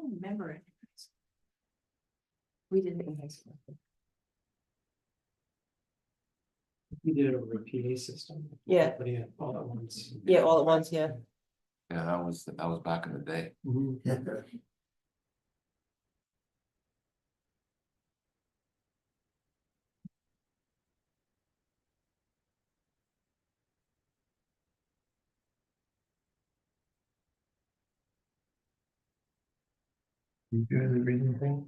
don't remember it. We did it in high school. We did it over a PA system. Yeah. But yeah, all at once. Yeah, all at once, yeah. Yeah, that was back in the day. You doing the reading thing?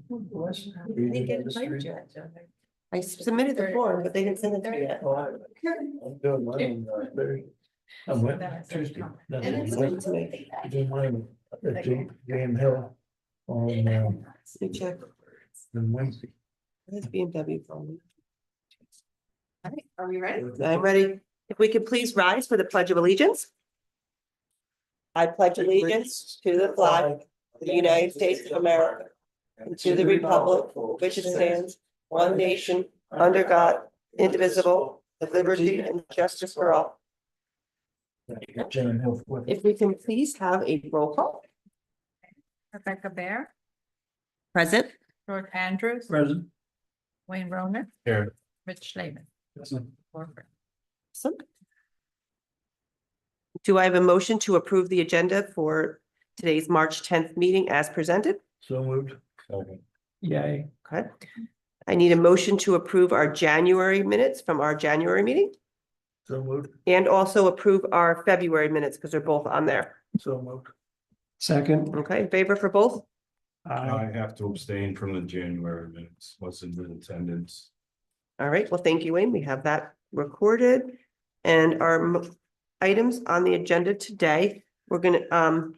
They didn't get invited yet. I submitted the form, but they didn't send it to me yet. I'm doing mine on Thursday. I'm with Tuesday. That's And it's what sent to me. I'm doing mine at Jam Hill on Let me check. Wednesday. It's BMW phone. All right, are we ready? I'm ready. If we could please rise for the Pledge of Allegiance. I pledge allegiance to the flag of the United States of America and to the republic which stands one nation under God, indivisible, with liberty and justice for all. Jam Hill. If we can please have a roll call. Rebecca Bear, Present. George Andrews, Present. Wayne Roner, Here. Rich Schleiman. Awesome. Do I have a motion to approve the agenda for today's March 10th meeting as presented? So moved. Yay. Okay. I need a motion to approve our January minutes from our January meeting So moved. and also approve our February minutes because they're both on there. So moved. Second. Okay, in favor for both? I have to abstain from the January minutes, wasn't in attendance. All right, well, thank you, Wayne. We have that recorded. And our items on the agenda today, we're gonna,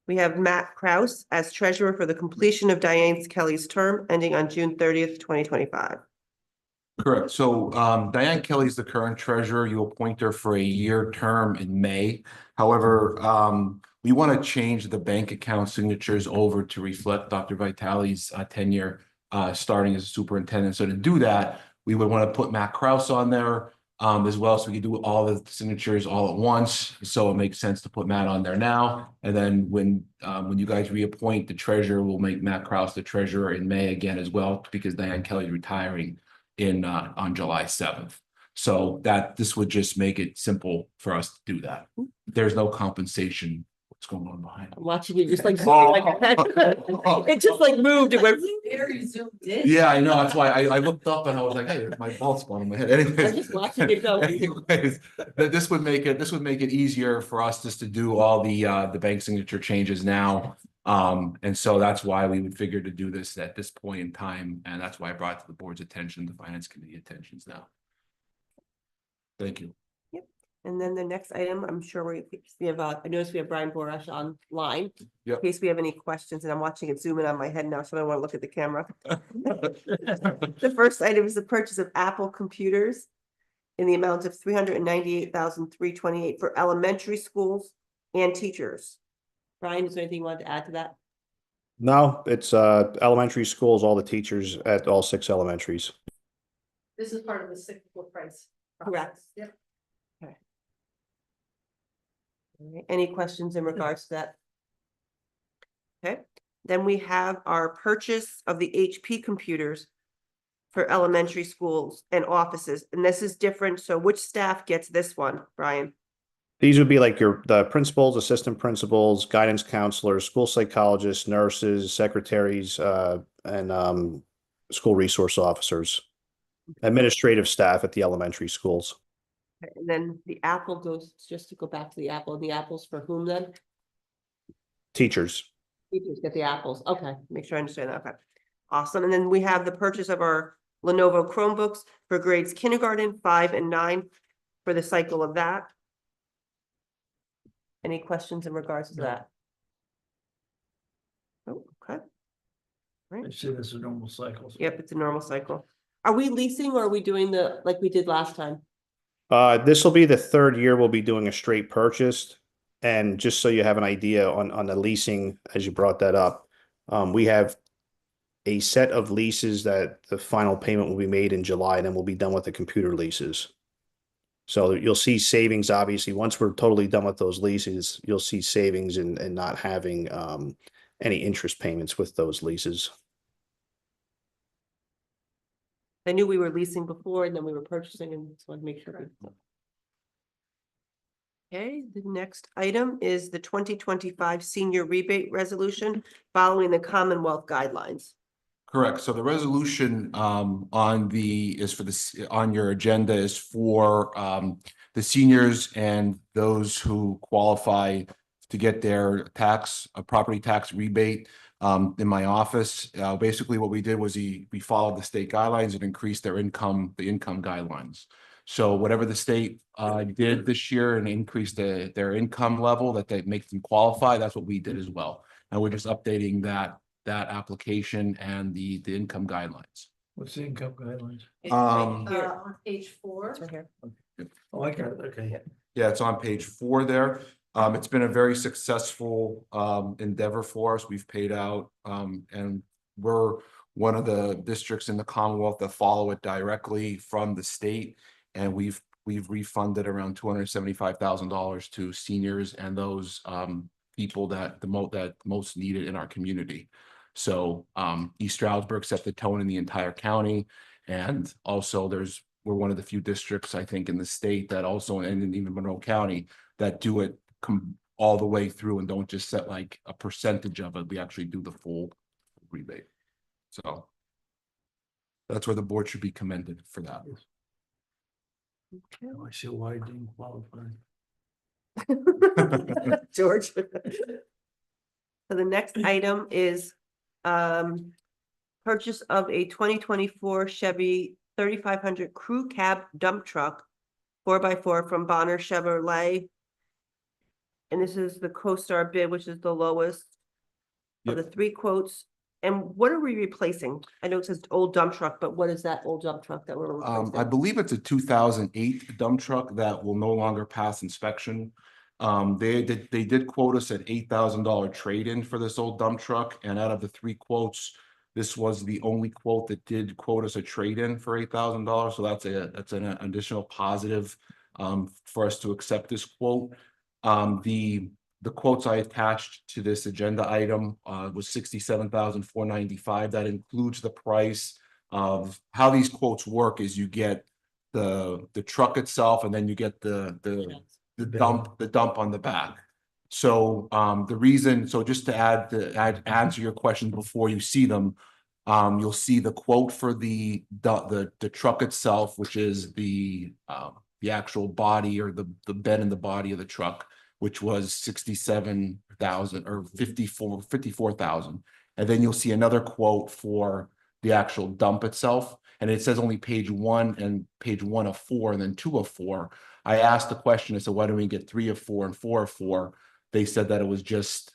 we have Matt Kraus as treasurer for the completion of Diane Kelly's term ending on June 30th, 2025. Correct. So Diane Kelly's the current treasurer. You appoint her for a year term in May. However, we want to change the bank account signatures over to reflect Dr. Vitale's tenure starting as a superintendent. So to do that, we would want to put Matt Kraus on there as well, so we can do all the signatures all at once. So it makes sense to put Matt on there now. And then when you guys reappoint the treasurer, we'll make Matt Kraus the treasurer in May again as well, because Diane Kelly's retiring in on July 7th. So that this would just make it simple for us to do that. There's no compensation. What's going on behind? I'm watching you just like, it just like moved. It went. Very zoomed in. Yeah, I know. That's why I looked up and I was like, hey, there's my bald spot on my head. I'm Anyways. just watching it go. Anyways, this would make it easier for us just to do all the bank signature changes now. And so that's why we would figure to do this at this point in time. And that's why I brought it to the board's attention, the finance committee attentions now. Thank you. And then the next item, I'm sure we have, I noticed we have Brian Borash online. Yep. In case we have any questions, and I'm watching it zoom in on my head now, so I don't want to look at the camera. The first item is the purchase of Apple computers in the amount of $398,328 for elementary schools and teachers. Brian, is there anything you wanted to add to that? No, it's elementary schools, all the teachers at all 6 elementaries. This is part of the cyclical price. Correct. Yep. All right, any questions in regards to that? Okay, then we have our purchase of the HP computers for elementary schools and offices, and this is different. So which staff gets this one, Brian? These would be like the principals, assistant principals, guidance counselors, school psychologists, nurses, secretaries, and school resource officers, administrative staff at the elementary schools. Okay, and then the Apple goes, just to go back to the Apple, and the apples for whom then? Teachers. Teachers get the apples. Okay, make sure I understand that. Okay, awesome. And then we have the purchase of our Lenovo Chromebooks for grades kindergarten, 5 and 9 for the cycle of that. Any questions in regards to that? Oh, okay. I see this is normal cycles. Yep, it's a normal cycle. Are we leasing or are we doing the, like we did last time? This will be the 3rd year we'll be doing a straight purchase. And just so you have an idea on the leasing, as you brought that up, we have a set of leases that the final payment will be made in July, and then we'll be done with the computer leases. So you'll see savings, obviously, once we're totally done with those leases, you'll see savings in not having any interest payments with those leases. I knew we were leasing before and then we were purchasing and just wanted to make sure. Okay, the next item is the 2025 senior rebate resolution following the Commonwealth guidelines. Correct. So the resolution on on your agenda is for the seniors and those who qualify to get their property tax rebate in my office. Basically what we did was we followed the state guidelines and increased the income guidelines. So whatever the state did this year and increased their income level that makes them qualify, that's what we did as well. And we're just updating that application and the income guidelines. What's the income guidelines? It's Um, on page 4. It's right here. Oh, I got it, okay. Yeah, it's on page 4 there. It's been a very successful endeavor for us. We've paid out and we're one of the districts in the Commonwealth that follow it directly from the state. And we've refunded around $275,000 to seniors and those people that most need it in our community. So East Stroudsburg set the tone in the entire county. And also we're one of the few districts, I think, in the state that also, and even Monroe County, that do it all the way through and don't just set like a percentage of it. We actually do the full rebate. So that's where the board should be commended for that. Oh, I see why I didn't qualify. George. So the next item is purchase of a 2024 Chevy 3500 crew cab dump truck 4x4 from Bonner Chevrolet. And this is the CoStar bid, which is the lowest of the 3 quotes. And what are we replacing? I know it says old dump truck, but what is that old dump truck that we're replacing? I believe it's a 2008 dump truck that will no longer pass inspection. They did quote us at $8,000 trade-in for this old dump truck, and out of the 3 quotes, this was the only quote that did quote us a trade-in for $8,000. So that's an additional positive for us to accept this quote. The quotes I attached to this agenda item was $67,495. That includes the price of how these quotes work. Is you get the truck itself, and then you get the dump on the back. So just to answer your question before you see them, you'll see the quote for the truck itself, which is the actual body or the bed in the body of the truck, which was 67,000 or 54,000. And then you'll see another quote for the actual dump itself. And it says only page 1 and page 1 of 4 and then 2 of 4. I asked the question, I said, why don't we get 3 of 4 and 4 of 4? They said that it was just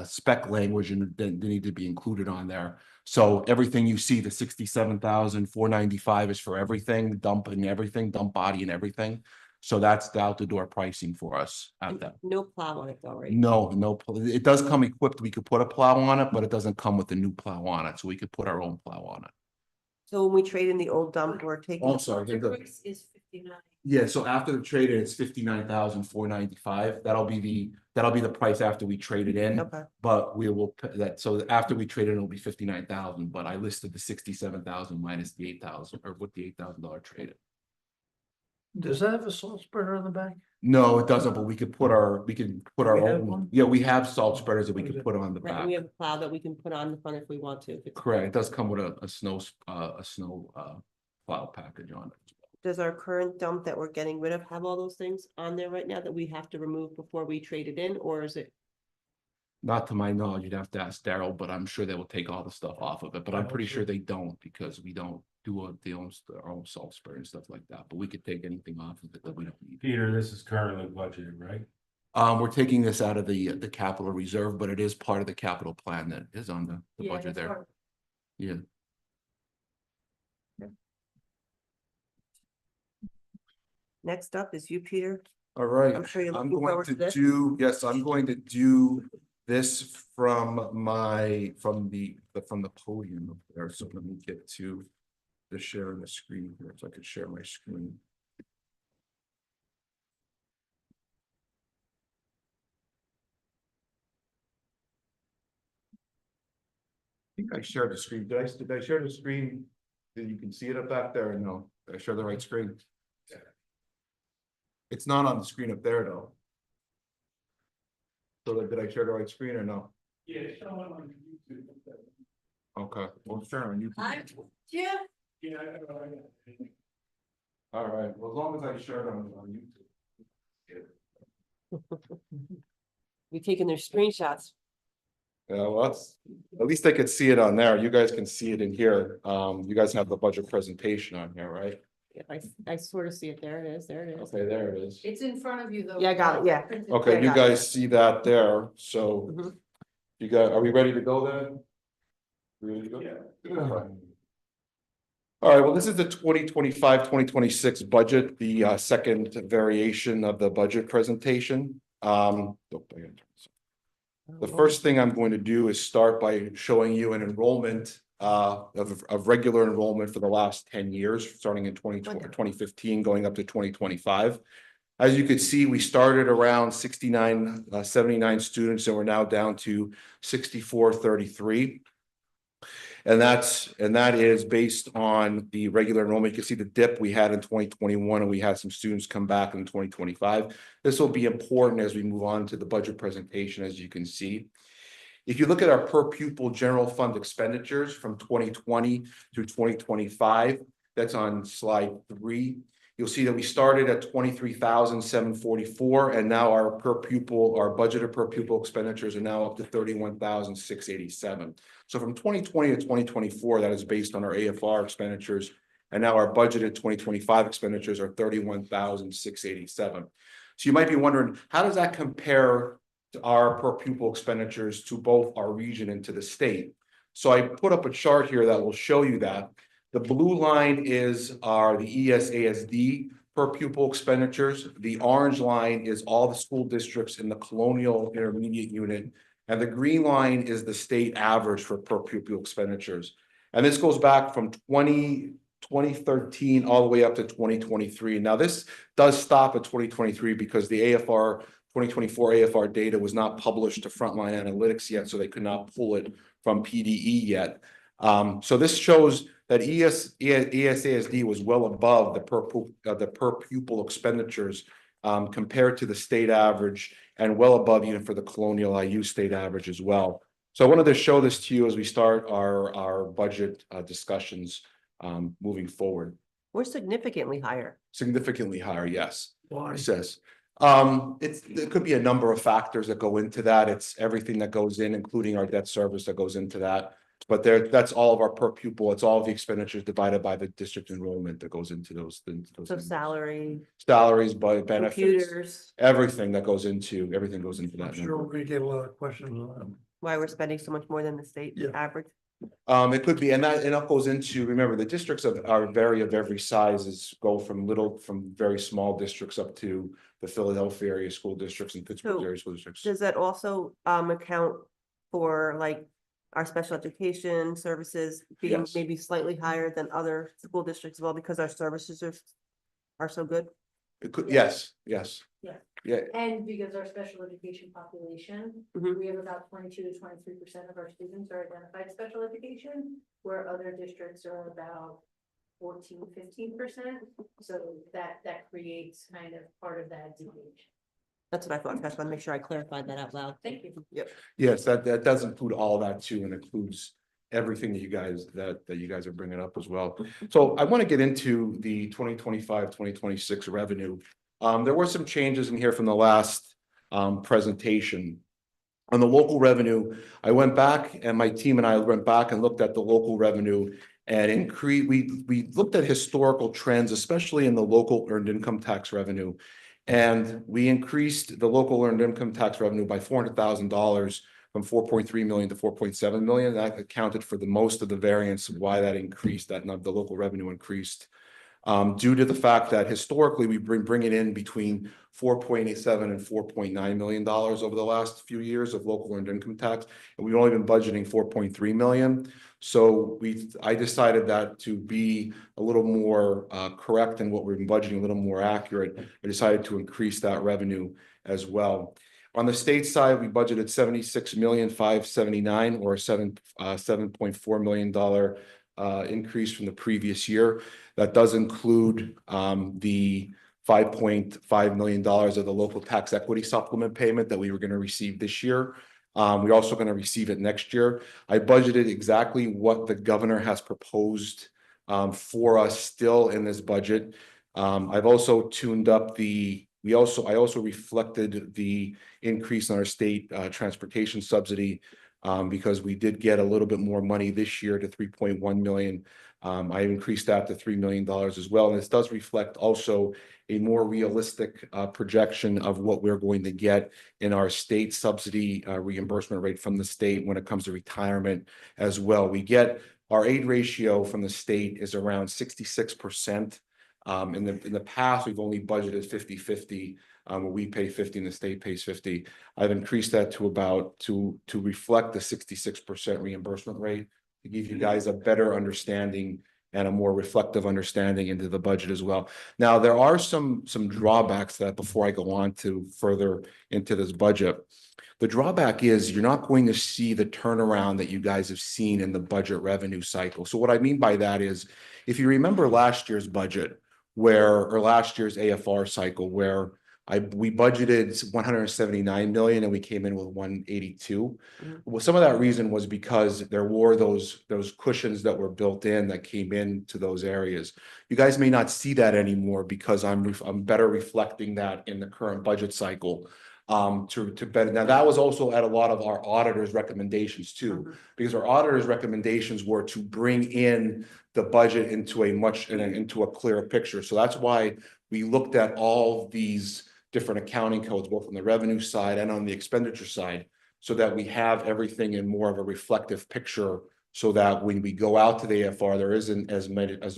spec language and they need to be included on there. So everything you see, the 67,495 is for everything, dump and everything, dump body and everything. So that's the out the door pricing for us at that. No plow on it though, right? No, it does come equipped. We could put a plow on it, but it doesn't come with the new plow on it. So we could put our own plow on it. So when we trade in the old dump, we're taking. Oh, I'm sorry. The price is 59. Yeah, so after the trade in, it's 59,495. That'll be the price after we trade it in. Okay. But we will put that, so after we trade it, it'll be 59,000, but I listed the 67,000 minus the 8,000 or with the $8,000 trade in. Does that have a salt spreader on the back? No, it doesn't, but we could put our We have own. one? Yeah, we have salt spreaders that we could put on the Right, back. we have a plow that we can put on the front if we want to. if it's- Correct. It does come with a snow plow package on it. Does our current dump that we're getting rid of have all those things on there right now that we have to remove before we trade it in, or is it? Not to my knowledge, you'd have to ask Daryl, but I'm sure they will take all the stuff off of it, but I I'm hope pretty so. sure they don't because we don't do our own salt spray and stuff like that, but we could take anything off of it that we don't need. Peter, this is currently budgeted, right? We're taking this out of the capital reserve, but it is part of the capital plan that is on the Yeah, budget that's there. part- Yeah. Next up is you, Peter. All right. I'm sure you're I'm looking going forward to to this. yes, I'm going to do this from the podium up there. So let me get to the sharing the screen here, so I could share my screen. I think I shared the screen. Did I share the screen? That you can see it up back there or no? Did I share the right screen? It's not on the screen up there though. So like, did I share the right screen or no? Yeah, someone on YouTube. Okay, well, sure, on YouTube. Yeah. Yeah. All right, well, as long as I share it on YouTube. We've taken their screenshots. Yeah, well, at least I could see it on there. You guys can see it in here. You guys have the budget presentation on here, right? I sort of see it. There it is. There it is. Okay, there it is. It's in front of you though. Yeah, I got it, yeah. Okay, I you got it. guys see that there, so Mhm. you got, are we ready to go then? Ready to go? Yeah. All right, well, this is the 2025-2026 budget, the second variation of the budget presentation. The first thing I'm going to do is start by showing you an enrollment of regular enrollment for the last 10 years, starting in 2015, going up to 2025. As you could see, we started around 79 students, and we're now down to 6433. And that is based on the regular enrollment. You can see the dip we had in 2021, and we had some students come back in 2025. This will be important as we move on to the budget presentation, as you can see. If you look at our per pupil general fund expenditures from 2020 through 2025, that's on slide 3. You'll see that we started at 23,744, and now our budgeted per pupil expenditures are now up to 31,687. So from 2020 to 2024, that is based on our AFR expenditures, and now our budgeted 2025 expenditures are 31,687. So you might be wondering, how does that compare to our per pupil expenditures to both our region and to the state? So I put up a chart here that will show you that. The blue line are the ESASD per pupil expenditures. The orange line is all the school districts in the Colonial Intermediate Unit. And the green line is the state average for per pupil expenditures. And this goes back from 2013 all the way up to 2023. Now this does stop at 2023 because the 2024 AFR data was not published to Frontline Analytics yet, so they could not pull it from PDE yet. So this shows that ESASD was well above the per pupil expenditures compared to the state average, and well above even for the Colonial IU state average as well. So I wanted to show this to you as we start our budget discussions moving forward. We're significantly higher. Significantly higher, yes. Why? It says. It could be a number of factors that go into that. It's everything that goes in, including our debt service that goes into that. But that's all of our per pupil. It's all of the expenditures divided by the district enrollment that goes into those things. So salaries, By benefits, computers, everything goes into that. I'm sure number. we get a lot of questions on that. why we're spending so much more than the state Yeah. average. It could be, and that goes into, remember, the districts are vary of every sizes, go from very small districts up to the Philadelphia area school districts and Pittsburgh So, area school districts. Does that also account for like our special education services being Yes. maybe slightly higher than other school districts as well because our services are so good? It could, Yeah. yes. Yeah. Yeah, And because our special education population, Mhm. we have about 22 to 23% of our students are identified special education, where other districts are about 14-15%. So that creates kind of part of that deviation. That's what I thought. I just want to make sure I clarified that out loud. Thank you. Yep. yes, that does include all that too, and includes everything that you guys are bringing up as well. So I want to get into the 2025-2026 revenue. There were some changes in here from the last presentation. On the local revenue, I went back and my team and I went back and looked at the local revenue and we looked at historical trends, especially in the local earned income tax revenue. And we increased the local earned income tax revenue by $400,000 from 4.3 million to 4.7 million. That accounted for the most of the variance of why that increased, the local revenue increased. due to the fact that historically we bring it in between $4.87 and $4.9 million over the last few years of local earned income tax, and we've only been budgeting $4.3 million. So I decided that to be a little more correct in what we've been budgeting, a little more accurate, I decided to increase that revenue as well. On the state side, we budgeted $76,579,000 or a $7.4 million increase from the previous year. That does include the $5.5 million of the local tax equity supplement payment that we were going to receive this year. We're also going to receive it next year. I budgeted exactly what the governor has proposed for us still in this budget. I've also tuned up I also reflected the increase in our state transportation subsidy because we did get a little bit more money this year to $3.1 million. I increased that to $3 million as well. And this does reflect also a more realistic projection of what we're going to get in our state subsidy reimbursement rate from the state when it comes to retirement as well. We get our aid ratio from the state is around 66%. In the past, we've only budgeted 50-50, where we pay 50 and the state pays 50. I've increased that to about to reflect the 66% reimbursement rate to give you guys a better understanding and a more reflective understanding into the budget as well. Now, there are some drawbacks that before I go on to further into this budget. The drawback is you're not going to see the turnaround that you guys have seen in the budget revenue cycle. So what I mean by that is, if you remember last year's budget, or last year's AFR cycle, where we budgeted 179 million and we came in with 182. Well, some of that reason was because there were those cushions that were built in that came into those areas. You guys may not see that anymore because I'm better reflecting that in the current budget cycle. To better. Now that was also at a lot of our auditors' recommendations too, because our auditors' recommendations were to bring in the budget into a clearer picture. So that's why we looked at all these different accounting codes, both on the revenue side and on the expenditure side, so that we have everything in more of a reflective picture, so that when we go out to the AFR, there isn't as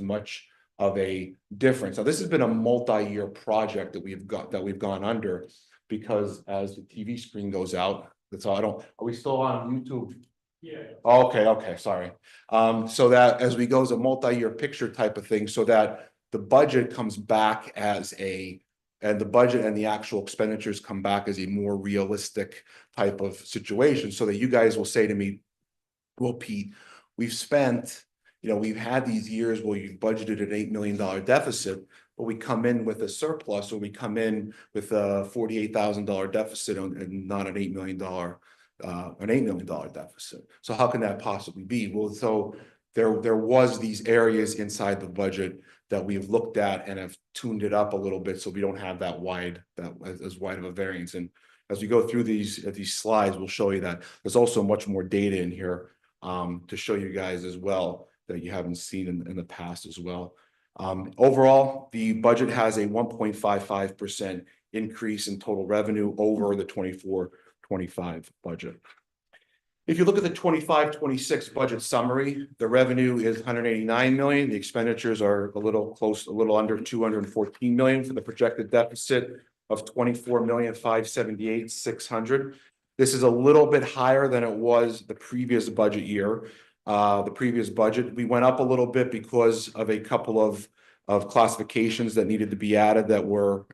much of a difference. Now, this has been a multi-year project that we've gone under, because as the TV screen goes out, that's all. Are we still on YouTube? Yeah. Okay, sorry. So that as we go as a multi-year picture type of thing, so that the budget comes back and the budget and the actual expenditures come back as a more realistic type of situation, so that you guys will say to me, well, Pete, we've had these years where you've budgeted an $8 million deficit, but we come in with a surplus, or we come in with a $48,000 deficit and not an $8 million deficit. So how can that possibly be? Well, so there was these areas inside the budget that we've looked at and have tuned it up a little bit, so we don't have as wide of a variance. And as we go through these slides, we'll show you that there's also much more data in here to show you guys as well that you haven't seen in the past as well. Overall, the budget has a 1.55% increase in total revenue over the 24-25 budget. If you look at the 25-26 budget summary, the revenue is 189 million. The expenditures are a little under 214 million for the projected deficit of 24,578,600. This is a little bit higher than it was the previous budget year. The previous budget, we went up a little bit because of a couple of classifications that needed to be added that were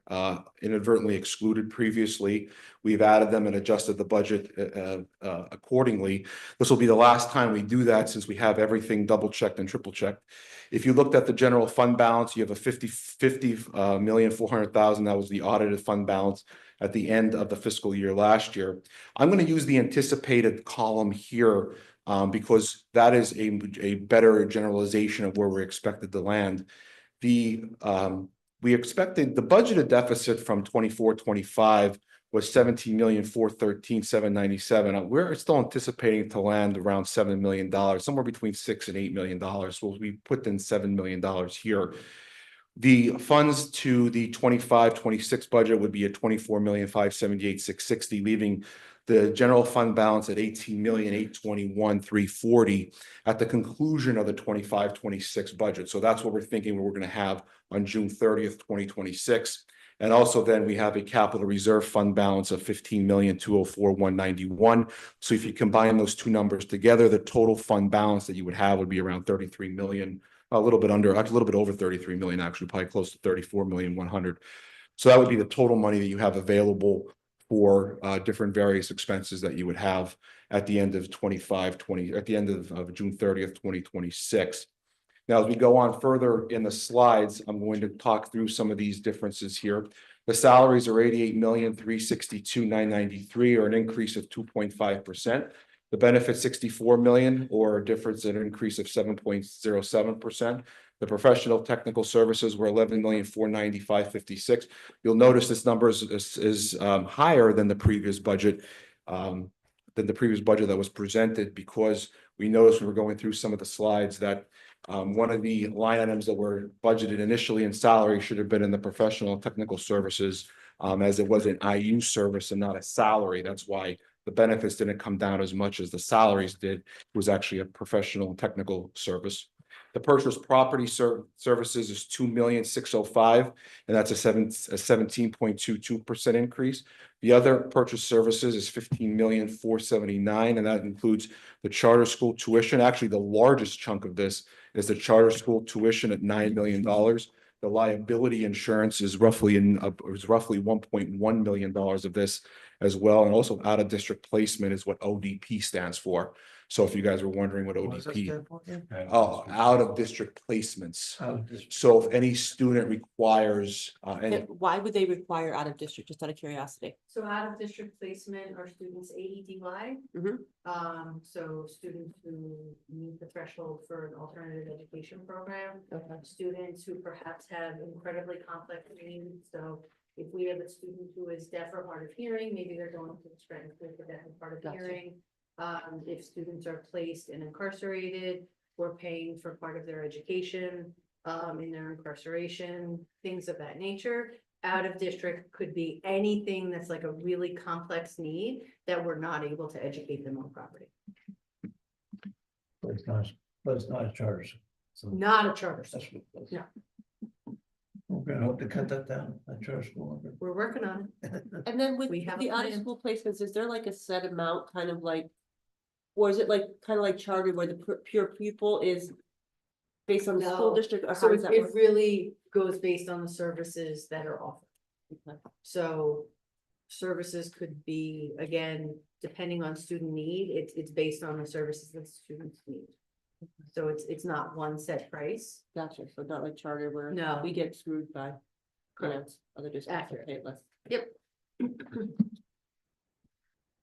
inadvertently excluded previously. We've added them and adjusted the budget accordingly. This will be the last time we do that, since we have everything double checked and triple checked. If you looked at the general fund balance, you have a 50,400,000. That was the audited fund balance at the end of the fiscal year last year. I'm going to use the anticipated column here because that is a better generalization of where we're expected to land. We expected the budgeted deficit from 24-25 was 17,413,797. We're still anticipating to land around $7 million, somewhere between $6 and $8 million. So we put in $7 million here. The funds to the 25-26 budget would be at 24,578,660, leaving the general fund balance at 18,821,340 at the conclusion of the 25-26 budget. So that's what we're thinking we're going to have on June 30th, 2026. And also then we have a capital reserve fund balance of 15,204,191. So if you combine those two numbers together, the total fund balance that you would have would be around 33 million, a little bit over 33 million, actually, probably close to 34,100,000. So that would be the total money that you have available for different various expenses that you would have at the end of at the end of June 30th, 2026. Now, as we go on further in the slides, I'm going to talk through some of these differences here. The salaries are 88,362,993, or an increase of 2.5%. The benefit 64 million, or a difference, an increase of 7.07%. The professional technical services were 11,495,56. You'll notice this number is higher than the previous budget, that was presented, because we noticed we were going through some of the slides that one of the line items that were budgeted initially in salary should have been in the professional technical services, as it was an IU service and not a salary. That's why the benefits didn't come down as much as the salaries did. It was actually a professional technical service. The purchase property services is 2,605,000, and that's a 17.22% increase. The other purchase services is 15,479,000, and that includes the charter school tuition. Actually, the largest chunk of this is the charter school tuition at $9 million. The liability insurance is roughly $1.1 million of this as well, and also out of district placement is what ODP stands for. So if you guys were wondering what ODP, out of district placements. So if any student requires, Why would they require out of district, just out of curiosity? So out of district placement are students AEDY. Mhm. So students who meet the threshold for an alternative education program. Okay. Students who perhaps have incredibly complex needs. So if we have a student who is deaf or hard of hearing, maybe they're going to the strength for deaf and hard of Gotcha. hearing. If students are placed and incarcerated, we're paying for part of their education, in their incarceration, things of that nature. Out of district could be anything that's like a really complex need that we're not able to educate them on property. But it's not a charter school. So Not a charter school. that's what it was. No. We're gonna hope to cut that down, that charter school. We're working on it. And then with We have a the out of plan. school placements, is there like a set amount, kind of like, or is it like, kind of like charter where the pure pupil is based on the school No. district, or So how does that it work? really goes based on the services that are offered. Okay. So services could be, again, depending on student need, it's based on the services that students need. So it's not one set price. Gotcha, so not like charter where No. we get screwed by, you know, Correct. other districts that Accurate. pay less. Yep.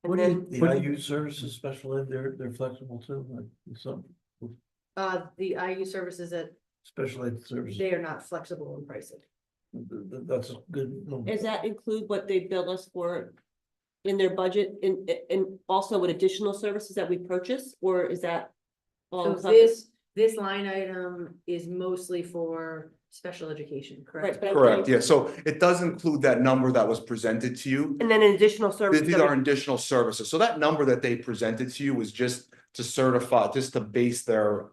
What And do then, you, the IU services, special ed, they're flexible too, like some The IU services that special ed services. they are not flexible in pricing. That's a good. does that include what they bill us for in their budget, and also with additional services that we purchase, or is that? all So encompassed? this line item is mostly for special education, Right, correct? but I'm correct, saying- yeah, so it does include that number that was presented to you. And then an additional service. These are additional services. So that number that they presented to you was just to certify, just to base their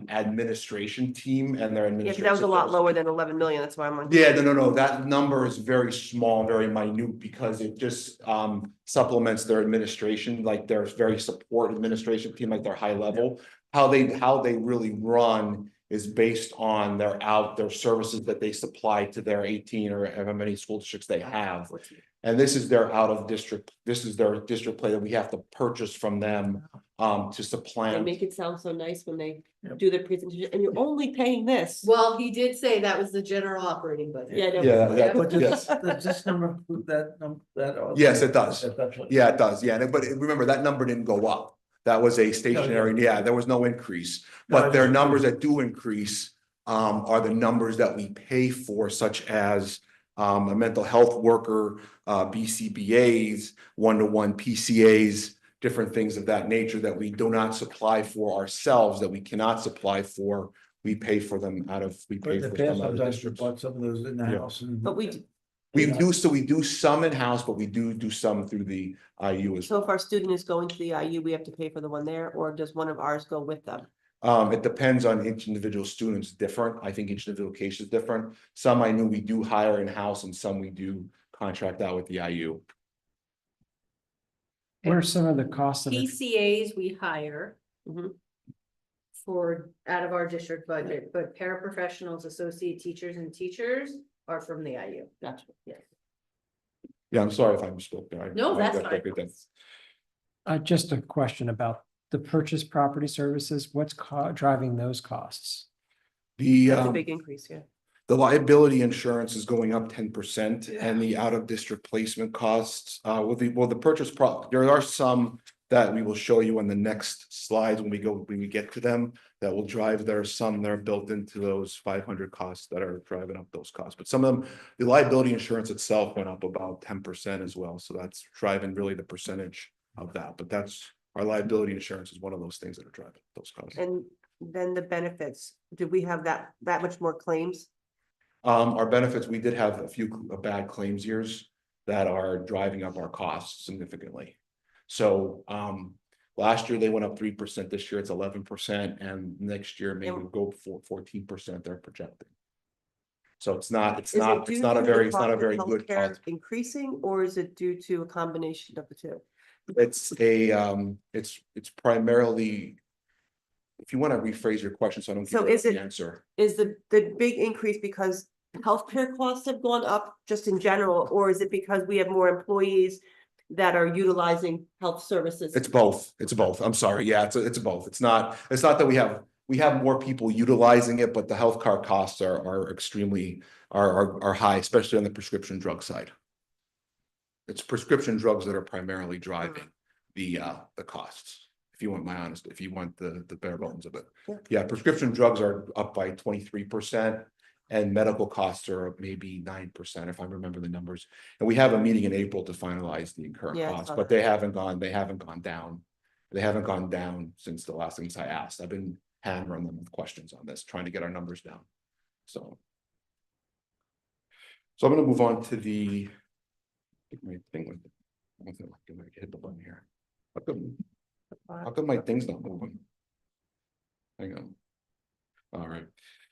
administration team and their Yeah, administration. because that was a lot lower than 11 million, that's why I'm like. Yeah, no, that number is very small, very minute, because it just supplements their administration, like their very support administration team, like their high level. How they really run is based on their services that they supply to their 18 or however many school districts they have. And this is their out of district, this is their district play that we have to purchase from them to They supplant. make it sound so nice when they Yep. do their presentation, and you're only paying this. Well, he did say that was the general operating budget. Yeah, I know. Yeah, But yes. does this number include that? Yes, it does. That's what- Yeah, it does. Yeah, but remember, that number didn't go up. That was a stationary, yeah, there was no increase. No, I But there are just- numbers that do increase are the numbers that we pay for, such as a mental health worker, BCBAs, one-to-one PCAs, different things of that nature that we do not supply for ourselves, that we cannot supply for. We pay for them we But pay in the for past, them out of sometimes we districts. bought some of those in the Yeah. house and. But we, We do some in-house, but we do some through the IU as So if our student is going to the IU, we have to pay for the one there, or does one of ours go with them? It depends on each individual student, it's different. I think each individual case is different. Some I knew we do hire in-house and some we do contract out with the IU. What are some of the costs of it? PCAs we hire. Mhm. For out of our district budget, but paraprofessionals, associate teachers and teachers are from the IU. Gotcha. Yes. Yeah, I'm sorry if I misspoke there. No, that's I- fine. Just a question about the purchase property services. What's driving those costs? That's a The big increase, yeah. the liability insurance is going up 10% and the out-of-district placement costs, the purchase there are some that we will show you on the next slides when we get to them, that will drive, there are some that are built into those 500 costs that are driving up those costs. But some of them, the liability insurance itself went up about 10% as well. So that's driving really the percentage of that. But that's, our liability insurance is one of those things that are driving those costs. And then the benefits, do we have that much more claims? Our benefits, we did have a few bad claims years that are driving up our costs significantly. So, last year they went up 3%, this year it's 11%, and next year maybe we'll go for 14% they're projecting. So it's not Is it due to a the very cost of good healthcare cost. increasing, or is it due to a combination of the two? It's it's primarily, if you want to rephrase your question, so I don't So give you is the it- answer. Is the big increase because healthcare costs have gone up just in general, or is it because we have more employees that are utilizing health services? It's both. It's both. I'm sorry. Yeah, it's both. It's not that we have more people utilizing it, but the healthcare costs are extremely high, especially on the prescription drug side. It's prescription drugs that are primarily driving the costs. If you want the bare bones of it. Yeah. Yeah, prescription drugs are up by 23%. And medical costs are maybe 9%, if I remember the numbers. And we have a meeting in April to finalize the current Yeah, I costs, saw but that. they haven't gone down. They haven't gone down since the last things I asked. I've been hammering them with questions on this, trying to get our numbers down. So I'm gonna move on to the my thing with hit the button here. How come my thing's not moving? Hang on. All right.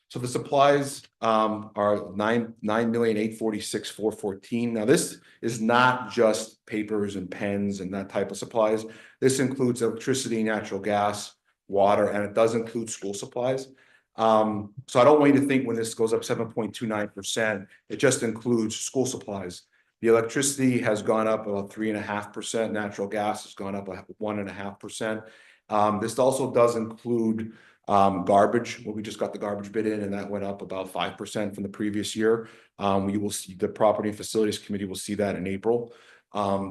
So the supplies are 9,846,414. Now, this is not just papers and pens and that type of supplies. This includes electricity, natural gas, water, and it does include school supplies. So I don't want you to think when this goes up 7.29%, it just includes school supplies. The electricity has gone up about 3.5%. Natural gas has gone up 1.5%. This also does include garbage. Well, we just got the garbage bid in and that went up about 5% from the previous year. We will see the Property and Facilities Committee will see that in April.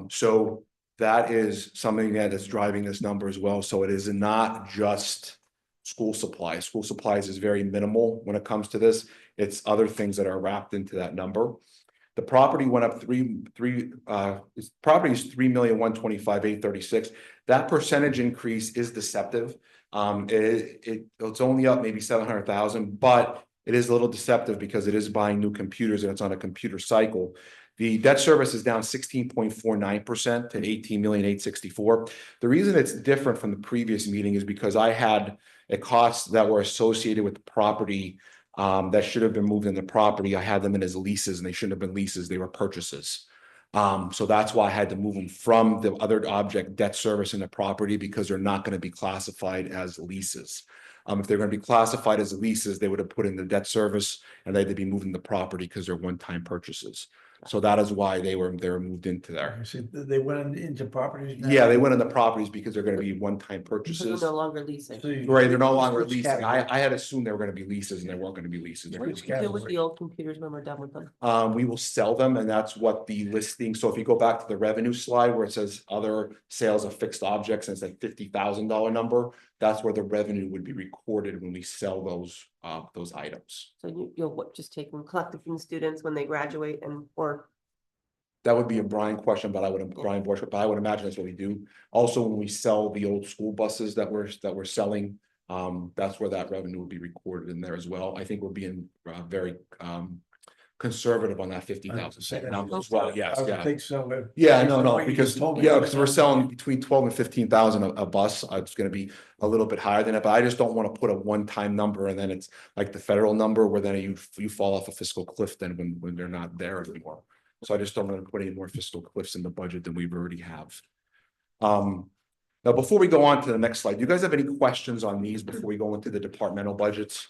So that is something that is driving this number as well. So it is not just school supplies. School supplies is very minimal when it comes to this. It's other things that are wrapped into that number. The property went up property is 3,125,836. That percentage increase is deceptive. It's only up maybe 700,000, but it is a little deceptive because it is buying new computers and it's on a computer cycle. The debt service is down 16.49% to 18,864,000. The reason it's different from the previous meeting is because I had a cost that were associated with the property that should have been moved into property. I had them in as leases and they shouldn't have been leases, they were purchases. So that's why I had to move them from the other object debt service into property because they're not going to be classified as leases. If they're going to be classified as leases, they would have put in the debt service and they had to be moved into property because they're one-time purchases. So that is why they were moved into there. So they went into properties now? Yeah, they went into properties because they're going to be one-time Because purchases. we're no longer leasing. So you- Right, they're no longer Which leasing. category? I had assumed they were going to be leases and they weren't going to be leases. Yeah. What do Which we do with category? the old computers when we're done with them? We will sell them and that's what the listing. So if you go back to the revenue slide where it says other sales of fixed objects and it's like $50,000 number, that's where the revenue would be recorded when we sell those items. So you'll just take them, collect them from the students when they graduate or That would be a Brian question, but I would imagine that's what we do. Also, when we sell the old school buses that we're selling, that's where that revenue would be recorded in there as well. I think we're being very conservative on that 50,000 number as well, yes, I would yeah. think so. Yeah, based on no, what you because, just told me. yeah, because we're selling between 12 and 15,000 a bus, it's gonna be a little bit higher than it, but I just don't wanna put a one-time number and then it's like the federal number where then you fall off a fiscal cliff then when they're not there anymore. So I just don't wanna put any more fiscal cliffs in the budget than we already have. Now, before we go on to the next slide, do you guys have any questions on these before we go into the departmental budgets?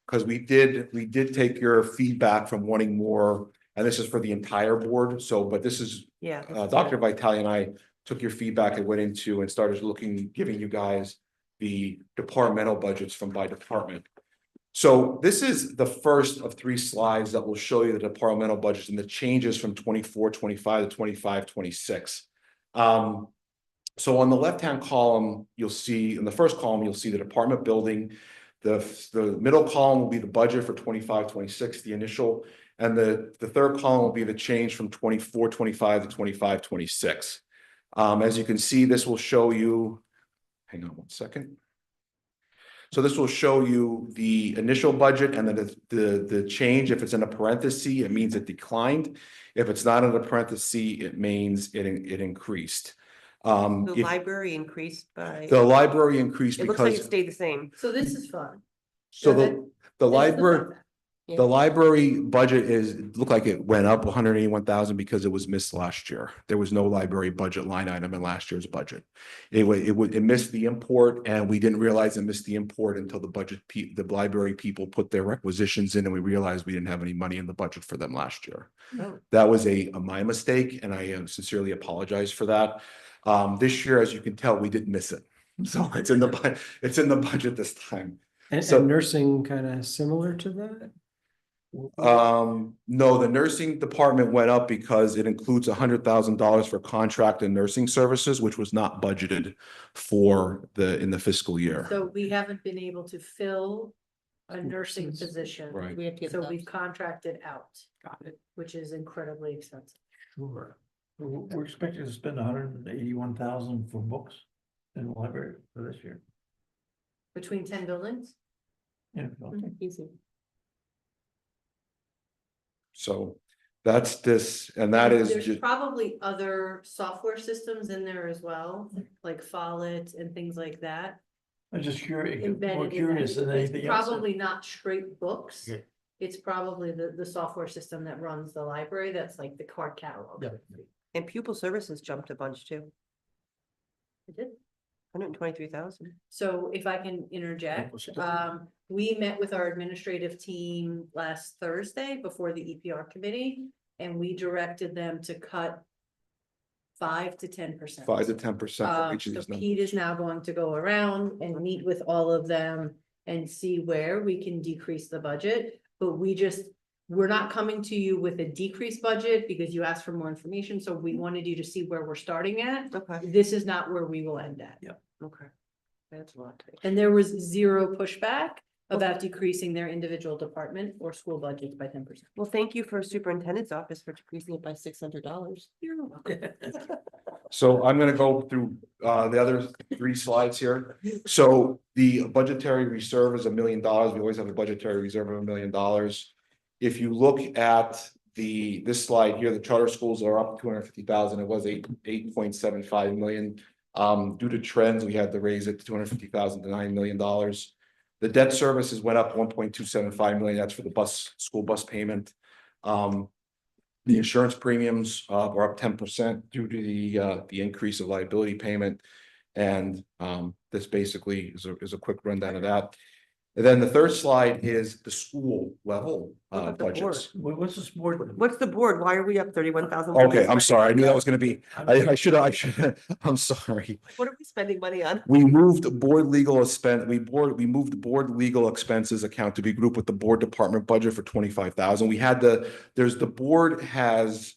Because we did take your feedback from wanting more, and this is for the entire board, so, but this is Yeah. Dr. Vitale and I took your feedback and went into and started giving you guys the departmental budgets from by department. So this is the first of 3 slides that will show you the departmental budgets and the changes from 24-25 to 25-26. So on the left-hand column, you'll see, in the first column, you'll see the department building. The middle column will be the budget for 25-26, the initial. And the third column will be the change from 24-25 to 25-26. As you can see, this will show you, hang on one second. So this will show you the initial budget and then the change. If it's in a parenthesis, it means it declined. If it's not in a parenthesis, it means it increased. The If library increased by, the library increased it looks like it because, stayed the same. So this is fun. so Go ahead. the This is the library, fun fact. the library budget it looked like it went up 181,000 because it was missed last year. There was no library budget line item in last year's budget. It missed the import, and we didn't realize it missed the import until the library people put their requisitions in, and we realized we didn't have any money in the budget for them last year. Oh. That was my mistake, and I sincerely apologize for that. This year, as you can tell, we didn't miss it, so it's in the budget this time. And So- nursing kind of similar to that? No, the nursing department went up because it includes $100,000 for contract and nursing services, which was not budgeted for in the fiscal year. So we haven't been able to fill a nursing position. Right. We have to get So that. we've contracted out, Got it. which is incredibly expensive. Sure. We're expecting to spend 181,000 for books in the library for this year. Between 10 buildings? Yeah. Easy. So that's this, and that is There's just, probably other software systems in there as well, like Follett and things like that. I'm just curious, more Embedded in that. curious than It's anything else. probably not straight books. Okay. It's probably the software system that runs the library, that's like the card catalog. Yeah. And pupil services jumped a bunch too, It did. 123,000. So if I can interject, we met with our administrative team last Thursday before the EPR committee, and we directed them to cut 5 to 10%. 5 to 10% for each of So these numbers. Pete is now going to go around and meet with all of them and see where we can decrease the budget. But we're not coming to you with a decreased budget because you asked for more information, so we wanted you to see where we're starting at. Okay. This is not where we will end at. Okay. That's a lot. And there was zero pushback about decreasing their individual department or school budgets by 10%. Well, thank you for superintendent's office for decreasing it by $600. You're welcome. So I'm gonna go through the other 3 slides here. So the budgetary reserve is $1 million. We always have a budgetary reserve of $1 million. If you look at this slide here, the charter schools are up 250,000. It was 8.75 million. Due to trends, we had to raise it to 250,000 to $9 million. The debt services went up 1.275 million. That's for the school bus payment. The insurance premiums were up 10% due to the increase of liability payment. And this basically is a quick rundown of that. And then the third slide is the school level What about the budgets. What's the sport? What's the board? Why are we up 31,000? Okay, I'm sorry. I knew that was gonna be, I should, I'm sorry. What are we spending money on? We moved board legal expense, we moved the board legal expenses account to be grouped with the board department budget for 25,000. We had the board has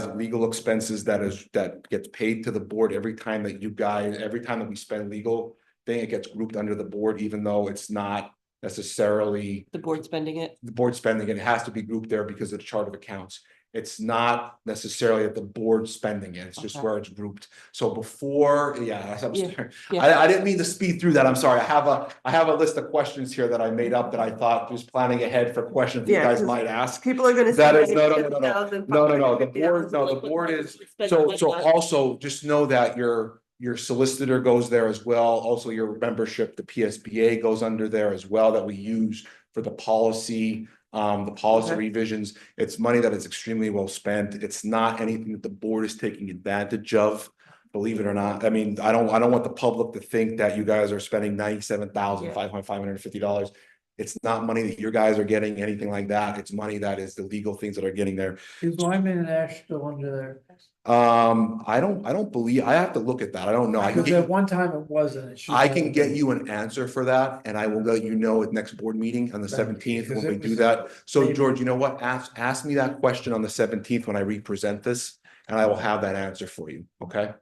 legal expenses that gets paid to the board every time that we spend legal thing, it gets grouped under the board, even though it's not necessarily The board spending it? the board spending, and it has to be grouped there because of the chart of accounts. It's not necessarily that the board's spending it, it's just Okay. where it's grouped. So before, yeah, I'm Yeah, sorry. yeah. I didn't mean to speed through that, I'm sorry. I have a list of questions here that I made up that I thought was planning ahead for questions you Yeah, guys 'cause might ask. People are gonna. That say is, no, the board, no, the $97,550. board is, Spend so money on- also just know that your solicitor goes there as well. Also, your membership, the PSBA goes under there as well that we use for the policy Okay. revisions. It's money that is extremely well spent. It's not anything that the board is taking advantage of. Believe it or not. I mean, I don't want the public to think that you guys are spending $97,550. It's not money that you guys are getting, anything like that. It's money that is the legal things that are getting there. Is Lyman and Ash still under there? I don't believe, I have to look at that. I don't know. I can Because at get, one time it wasn't. It should I have can get been. you an answer for that and I will let you know at next board meeting on the Thank you, 17th when because we it do was that. So maybe- George, you know what? Ask me that question on the 17th when I represent this and I will have that answer for you. Okay?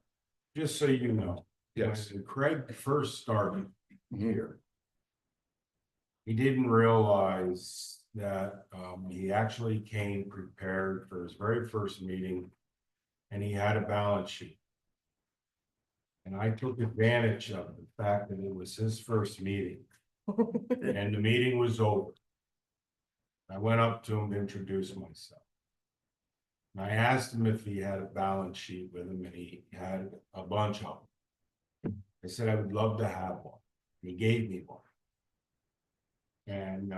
Just so you know. Yes. When Craig first started Mhm. here. He didn't realize that he actually came prepared for his very first meeting. And he had a balance sheet. And I took advantage of the fact that it was his first meeting. And the meeting was over. I went up to him to introduce myself. And I asked him if he had a balance sheet with him, and he had a bunch of them. I said, I would love to have one. He gave me one. And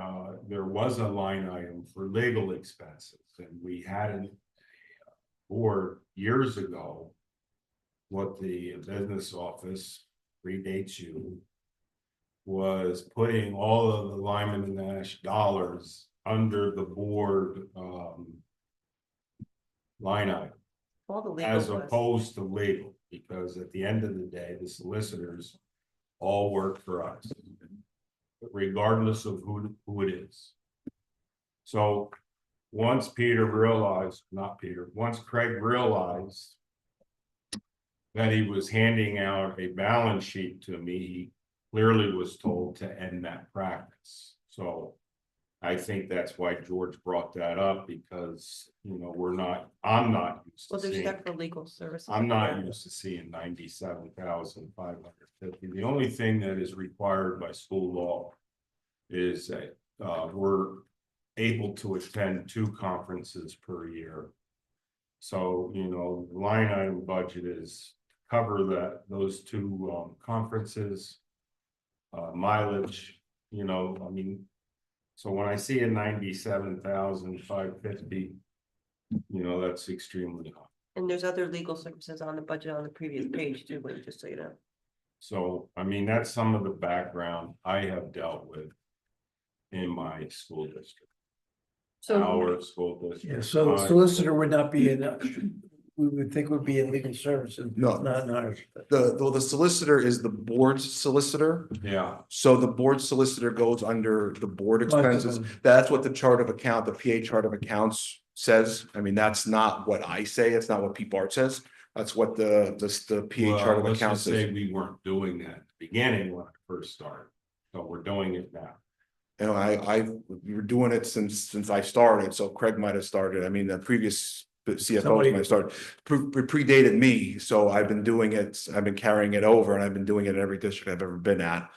there was a line item for legal expenses, and we had an board years ago. What the business office predates you. Was putting all of the Lyman and Nash dollars under the board line item. All the legal As was. opposed to legal, because at the end of the day, the solicitors all work for us. Regardless of who it is. So once once Craig realized that he was handing out a balance sheet to me, he clearly was told to end that practice. So I think that's why George brought that up, because, I'm not used Well, to there's seeing. stuff for legal services. I'm not used to seeing 97,550. The only thing that is required by school law is that we're able to attend 2 conferences per year. So, the line item budget is cover those 2 conferences. Mileage, so when I see a 97,550, that's extremely high. And there's other legal services on the budget on the previous page too, Wayne, just so you know. So, that's some of the background I have dealt with in my school district. So Our school district. Yeah, so the My- solicitor would not be in, we would think would be in legal services. No. Not ours. The solicitor is the board's solicitor. Yeah, So the board solicitor goes under the board Most of expenses. them. That's what the chart of account, the PA chart of accounts says. I mean, that's not what I say. It's not what P BART says. That's what the PA chart well, of let's accounts just say says. we weren't doing that at the beginning when I first started, so we're doing it now. We were doing it since I started, so Craig might have started. I mean, the previous CFOs Somebody- might have started, predated me, so I've been doing it, I've been carrying it over, and I've been doing it in every district I've ever been at.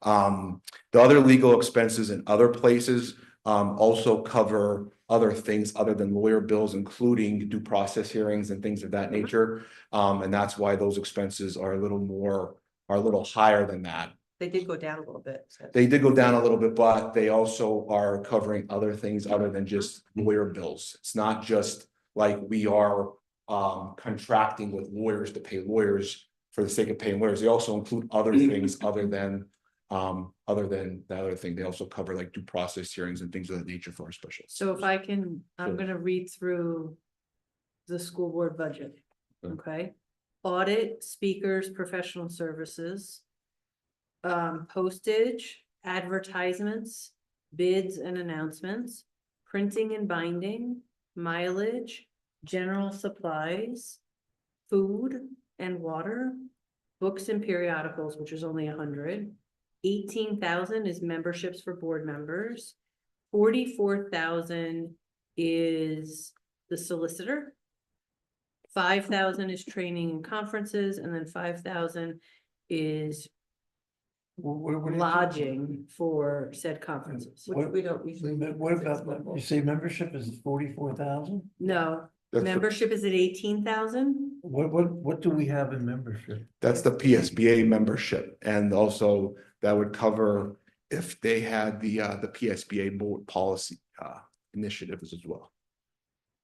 The other legal expenses in other places also cover other things other than lawyer bills, including due process hearings and things of that nature. And that's why those expenses are a little higher than that. They did go down a little bit. So. They did go down a little bit, but they also are covering other things other than just lawyer bills. It's not just like we are contracting with lawyers to pay lawyers for the sake of paying lawyers. They also include other things other than the other thing. They also cover like due process hearings and things of that nature for our specialists. So if I can, I'm Sure. gonna read through the school board budget, Okay. okay? Audit, speakers, professional services. Postage, advertisements, bids and announcements, printing and binding, mileage, general supplies, food and water, books and periodicals, which is only 100. 18,000 is memberships for board members. 44,000 is the solicitor. 5,000 is training and conferences, and then 5,000 is What do you- lodging for said conferences. Which we don't usually. What about, you say membership is 44,000? No, That's the- membership is at 18,000. What do we have in membership? That's the PSBA membership, and also that would cover if they had the PSBA board policy initiatives as well.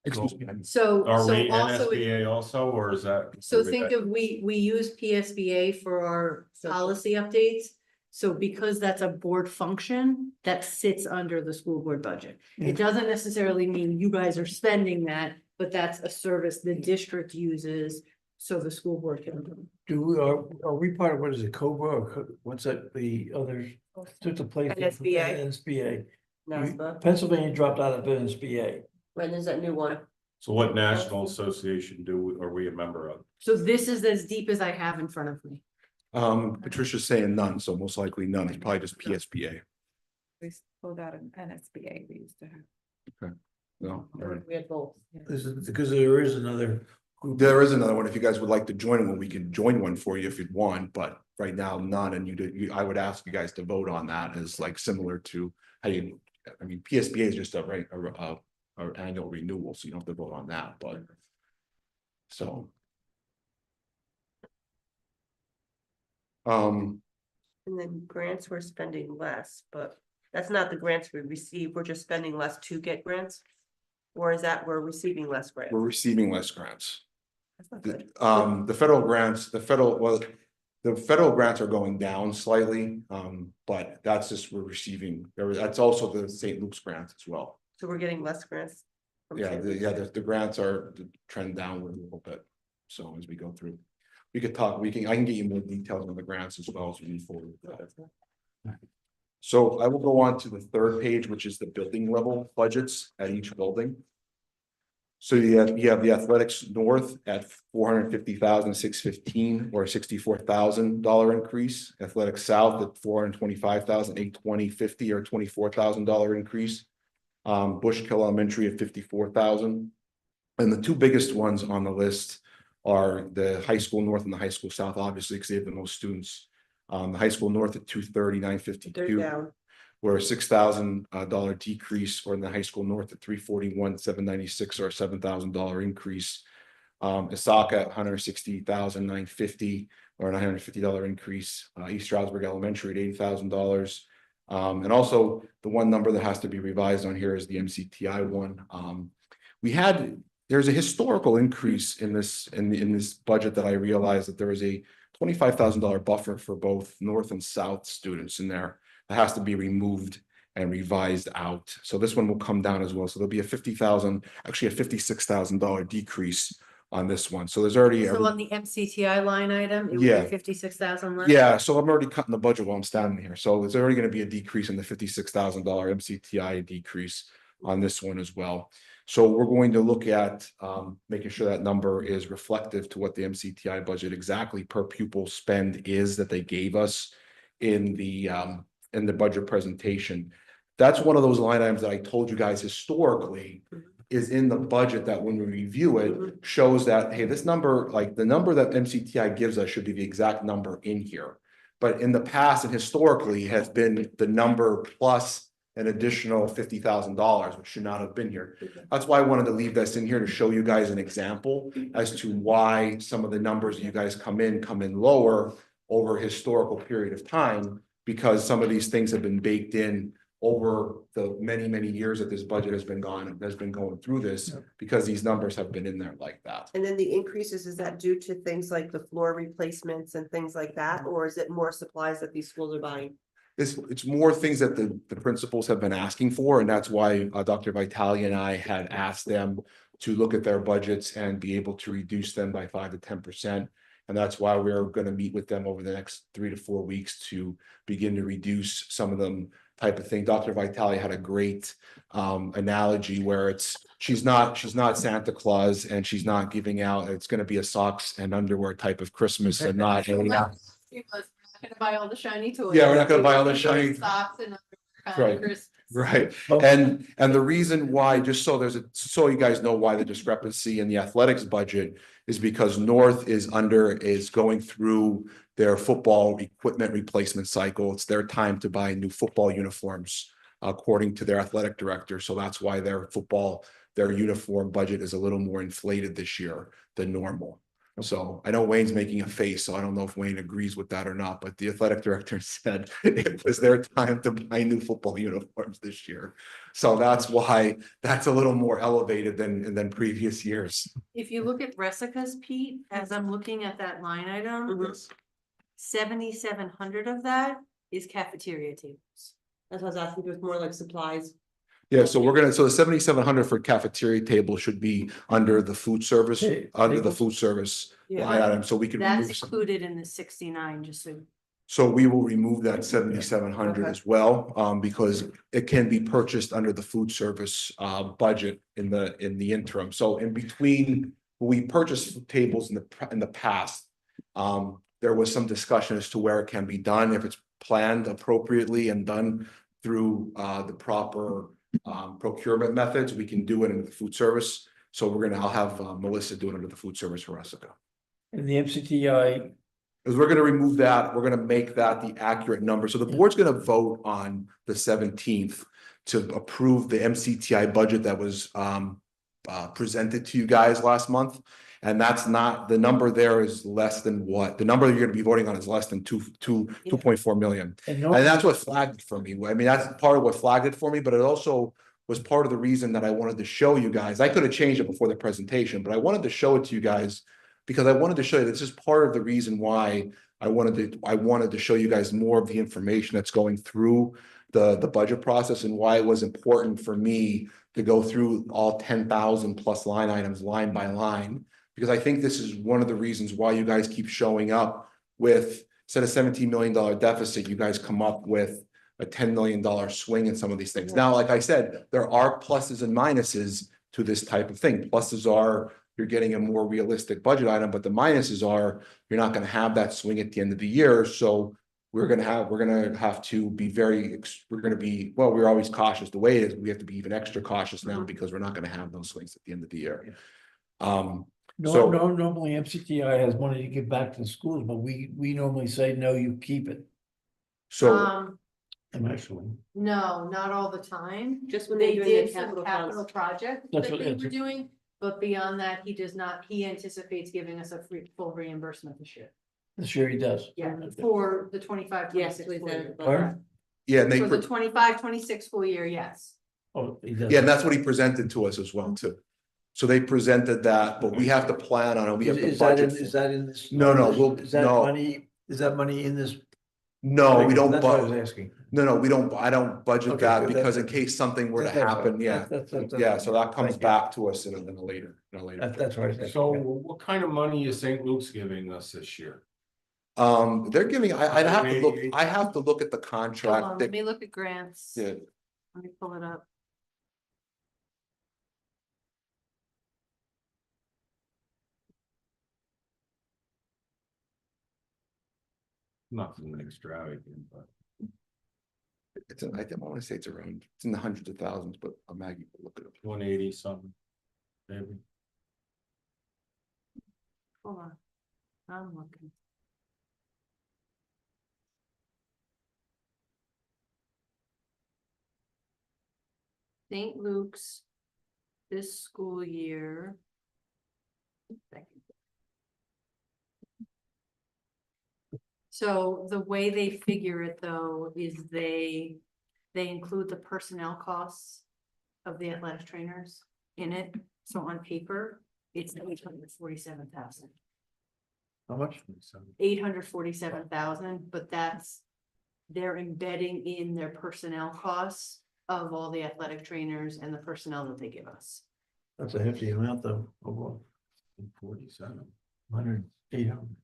Excuse me. So, Are so we also, NSBA also, or is that? so think of, we use PSBA for our policy updates. So because that's a board function, that sits under the school board budget. It doesn't necessarily mean you guys are spending that, but that's a service the district uses, so the school board can. Are we part of, what is it, Cobra, or what's that, the other, took the place? of NSBA. NSBA. NASBA. Pennsylvania dropped out of NSBA. When is that new one? So what national association are we a member of? So this is as deep as I have in front of me. Patricia's saying none, so most likely none. It's probably just PSBA. We pulled out an NSBA we used to have. No, all right. We had both. This is because there is another group. There is another one. If you guys would like to join one, we can join one for you if you'd want, but right now, none. And I would ask you guys to vote on that as like similar to how you, I mean, PSBA is just a annual renewal, so you don't have to vote on that, but. So. And then grants, we're spending less, but that's not the grants we receive. We're just spending less to get grants. Or is that we're receiving less grants? We're receiving less grants. That's not good. The federal grants, the federal grants are going down slightly, but that's just we're receiving, that's also the St. Luke's grants as well. So we're getting less grants? from Yeah, St. the grants are the trend downward a little bit. So as we go through, we could talk, I can get you more details on the grants as well as we move forward. with that. So I will go on to the third page, which is the building level budgets at each building. So you have the athletics north at $450,615 or $64,000 increase. Athletics south at $425,820.50 or $24,000 increase. Bushkill Elementary at $54,000. And the two biggest ones on the list are the high school north and the high school south, obviously, because they have the most students. The high school north at They're $230,952. down. Or a $6,000 decrease, or in the high school north at $341,796 or a $7,000 increase. Isaka at $160,950 or a $950 increase. East Stroudsburg Elementary at $80,000. And also the one number that has to be revised on here is the MCTI one. There's a historical increase in this budget that I realized that there is a $25,000 buffer for both North and South students in there. That has to be removed and revised out. So this one will come down as well. So there'll be a $56,000 decrease on this one. So there's already. So on the MCTI line item, it would Yeah. be 56,000 less. Yeah, so I'm already cutting the budget while I'm standing here. So there's already going to be a decrease in the $56,000 MCTI decrease on this one as well. So we're going to look at making sure that number is reflective to what the MCTI budget exactly per pupil spend is that they gave us in the budget presentation. That's one of those line items that I told you guys historically is in the budget that when we review it shows that, hey, this number, like the number that MCTI gives us should be the exact number in here. But in the past and historically has been the number plus an additional $50,000, which should not have been here. That's why I wanted to leave this in here to show you guys an example as to why some of the numbers you guys come in lower over a historical period of time, because some of these things have been baked in over the many, many years that this budget has been going through this, because these numbers have been in there like that. And then the increases, is that due to things like the floor replacements and things like that? Or is it more supplies that these schools are buying? It's more things that the principals have been asking for, and that's why Dr. Vitale and I had asked them to look at their budgets and be able to reduce them by 5 to 10%. And that's why we're going to meet with them over the next 3 to 4 weeks to begin to reduce some of them type of thing. Dr. Vitale had a great analogy where she's not Santa Claus and she's not giving out, it's going to be a socks and underwear type of Christmas and not a. We're not gonna buy all the shiny toys. Yeah, we're not gonna buy all the shiny- Socks and underwear kind of Right. Christmas. Right, Oh. and the reason why, just so so you guys know why the discrepancy in the athletics budget is because North is going through their football equipment replacement cycle. It's their time to buy new football uniforms, according to their athletic director. So that's why their uniform budget is a little more inflated this year than normal. So I know Wayne's making a face, so I don't know if Wayne agrees with that or not, but the athletic director said it was their time to buy new football uniforms this year. So that's why that's a little more elevated than previous years. If you look at Resica's, Pete, as I'm looking at that line item, Mhm. 7,700 of that is cafeteria tables. That's what I was asking, if it's more like supplies. Yeah, so so the 7,700 for cafeteria table should be under the food service, Hey, under the tables? food service Yeah. line item, so we can That's remove some. included in the 69, just so. So we will remove that 7,700 Okay. as well, because it can be purchased under the food service budget in the interim. So in between, we purchased tables in the past. There was some discussion as to where it can be done, if it's planned appropriately and done through the proper procurement methods, we can do it in the food service. So I'll have Melissa do it under the food service for Resica. And the MCTI, Because we're gonna remove that, we're gonna make that the accurate number. So the board's gonna vote on the 17th to approve the MCTI budget that was presented to you guys last month. And that's not, the number there is less than what, the number you're gonna be voting on is less than 2.4 million. and And that's what flagged it for me. I mean, that's part of what flagged it for me, but it also was part of the reason that I wanted to show you guys. I could have changed it before the presentation, but I wanted to show it to you guys because I wanted to show you this is part of the reason why I wanted to show you guys more of the information that's going through the budget process and why it was important for me to go through all 10,000 plus line items line by line. Because I think this is one of the reasons why you guys keep showing up with, instead of $17 million deficit, you guys come up with a $10 million swing in some of these things. Now, like I said, there are pluses and minuses to this type of thing. Pluses are you're getting a more realistic budget item, but the minuses are you're not going to have that swing at the end of the year. So we're going to have to be we're always cautious. The way it is, we have to be even extra cautious now because we're not going to have those swings at the end of the year. So- Normally MCTI has money to give back to the schools, but we normally say, no, you keep it. So, Actually, No, not all the time. Just when They they're doing did the some capital capital funds. projects That's that what- they that's were what- doing, but beyond that, he anticipates giving us a full reimbursement this year. this year he does. Yeah, for the 25, Yes, 26 we school said year. about Pardon? that. yeah, and For the 25, 26 school year, yes. Oh, he does. yeah, and that's what he presented to us as well too. So they presented that, but we have to plan on it. We have to Is that in, budget. is that in this? No, Is that no. money, is that money in this? No, we don't, That's what I was but, asking. no, we don't, I don't budget Okay, that good, because in that's- case something were to that's- happen, yeah. that's- Yeah, so that comes thank you. back to us in a later. That's right. So what kind of money is St. Luke's giving us this year? They're giving, I'd have to look, I have to look at the Hold contract. on, let me look at grants. Yeah, Let me pull it up. Nothing extravagant, but I want to say it's in the hundreds of thousands, but Maggie will look it up. 180 something. Maybe. Hold on. I'm looking. St. Luke's this school year. So the way they figure it though is they include the personnel costs of the athletic trainers in it. So on paper, it's 847,000. How much? 847,000, but they're embedding in their personnel costs of all the athletic trainers and the personnel that they give us. That's a hefty amount though. Oh, well, 47. 100, 800.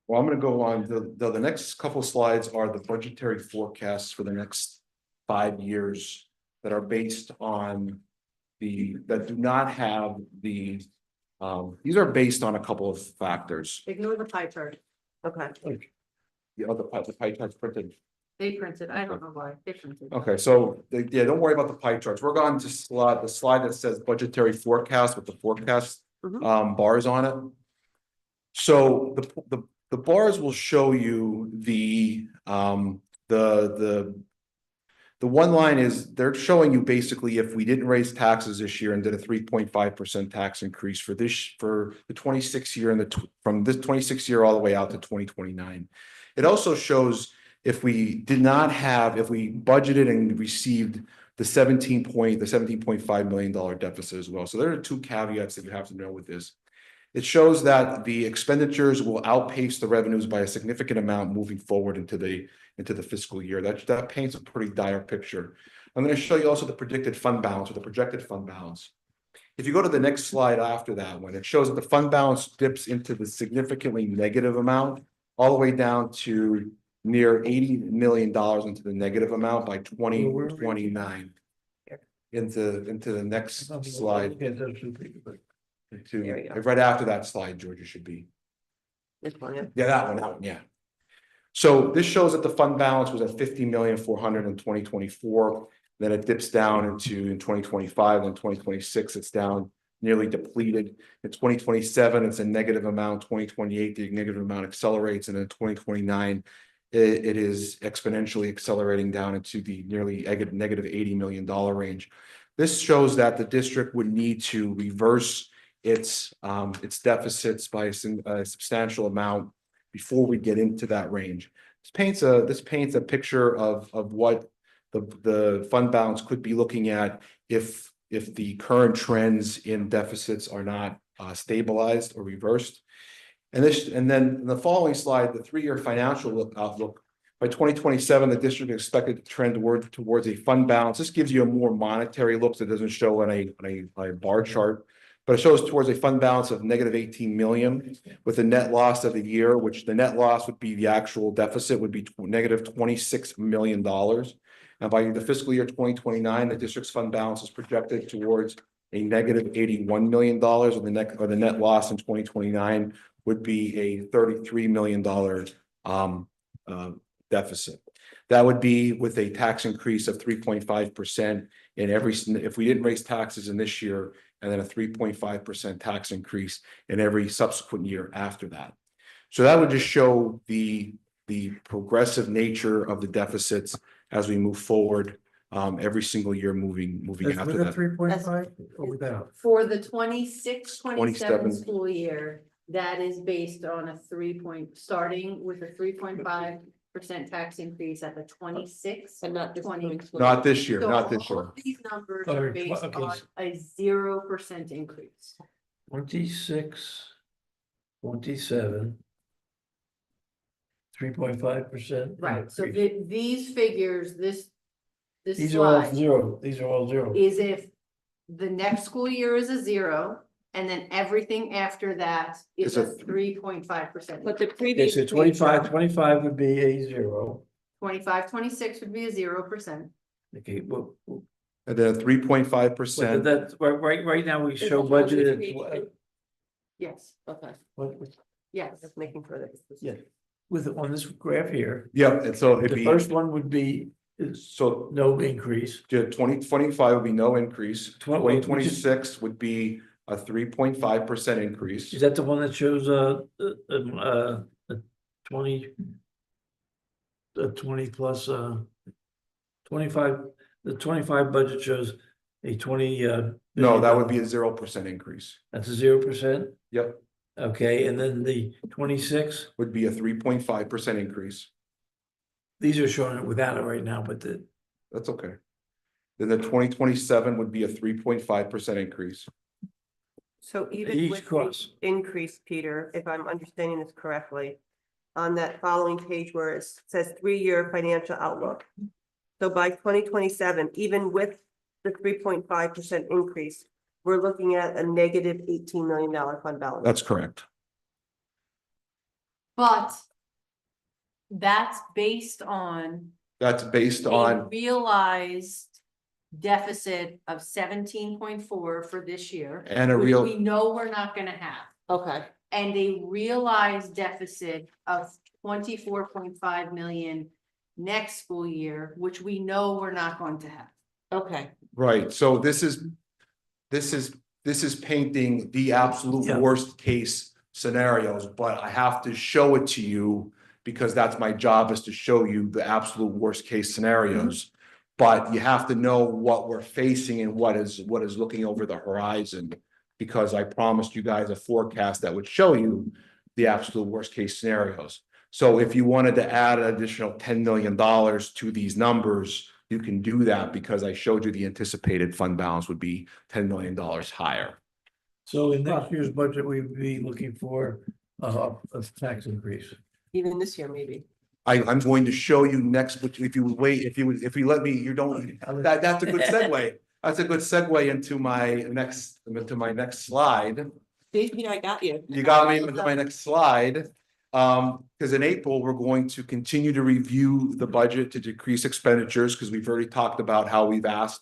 Well, I'm gonna go on, the next couple slides are the budgetary forecasts for the next 5 years that are based on that do not have the These are based on a couple of factors. Ignore the pie chart. Okay. The pie chart's printed. They printed, I don't know why, they printed. Okay, so, yeah, don't worry about the pie charts. We're going to the slide that says budgetary forecast with the forecast bars on it. So the bars will show you the one line is, they're showing you basically if we didn't raise taxes this year and did a 3.5% tax increase for the 26 year and from this 26 year all the way out to 2029. It also shows if we budgeted and received the $17.5 million deficit as well. So there are two caveats that you have to know with this. It shows that the expenditures will outpace the revenues by a significant amount moving forward into the fiscal year. That paints a pretty dire picture. I'm going to show you also the predicted fund balance or the projected fund balance. If you go to the next slide after that one, it shows that the fund balance dips into the significantly negative amount all the way down to near $80 million into the negative amount by 2029. Into the next slide. There you go. Right after that slide, Georgia, should be. This one, yeah. Yeah, that one, yeah. So this shows that the fund balance was at 50,400,000 in 2024. Then it dips down in 2025, then 2026, it's down nearly depleted. In 2027, it's a negative amount. 2028, the negative amount accelerates, and in 2029, it is exponentially accelerating down into the nearly negative $80 million range. This shows that the district would need to reverse its deficits by a substantial amount before we get into that range. This paints a picture of what the fund balance could be looking at if the current trends in deficits are not stabilized or reversed. And then in the following slide, the 3-year financial outlook. By 2027, the district is expected to trend towards a fund balance. This gives you a more monetary look that doesn't show on a bar chart, but it shows towards a fund balance of negative 18 million with a net loss of the year, which the net loss would be the actual deficit would be negative $26 million. And by the fiscal year 2029, the district's fund balance is projected towards a negative $81 million, or the net loss in 2029 would be a $33 million deficit. That would be with a tax increase of 3.5% if we didn't raise taxes in this year, and then a 3.5% tax increase in every subsequent year after that. So that would just show the progressive nature of the deficits as we move forward, every single year moving after that. 3.5 or without? For the 26-27 27. school year, that is based on starting with a 3.5% tax increase at the 26. And not this 20. Not this year, So not this all year. of these numbers Oh, are based okay. on a 0% increase. 26, 27. 3.5%. Right, so these figures, this These are all slide zero, these are all zero. is if the next school year is a 0, and then everything after that is Is a a 3.5%. But the Okay, previous. so page 25 would be a 0. 25-26 would be a 0%. Okay, well, And then 3.5%. that's right now we show Is that budgeted. what Yes, Okay, yes. just making sure that. Yeah, with on this graph here, Yeah, and so it'd the be, first one would be so no increase. 2025 would be no increase. Which is- 2026 would be a 3.5% increase. Is that the one that shows a 20? The 20 plus 25, the 25 budget shows a 20 No, that would be a 0% increase. that's a 0%. Yep, Okay, and then the 26, would be a 3.5% increase. these are showing it without it right now, but That's okay. Then the 2027 would be a 3.5% increase. So even Each with the course. increase, Peter, if I'm understanding this correctly, on that following page where it says 3-year financial outlook. So by 2027, even with the 3.5% increase, we're looking at a negative $18 million fund balance. That's correct. But that's based on That's based a on, realized deficit of 17.4 for this year. And a which real, we know we're not gonna have, Okay, and a realized deficit of 24.5 million next school year, which we know we're not going to have. okay, right, so this is painting the absolute Yeah. worst case scenarios, but I have to show it to you. Because that's my job, is to show you the absolute worst case scenarios. But you have to know what we're facing and what is looking over the horizon. Because I promised you guys a forecast that would show you the absolute worst case scenarios. So if you wanted to add an additional $10 million to these numbers, you can do that, because I showed you the anticipated fund balance would be $10 million higher. So in next year's budget, we'd be looking for a tax increase. even this year, maybe. I'm going to show you next, but if you would wait, if you let me, you don't, that's a good segue. That's a good segue into my next slide. See, Peter, I got you. You got me into my next slide. Because in April, we're going to continue to review the budget to decrease expenditures, because we've already talked about how we've asked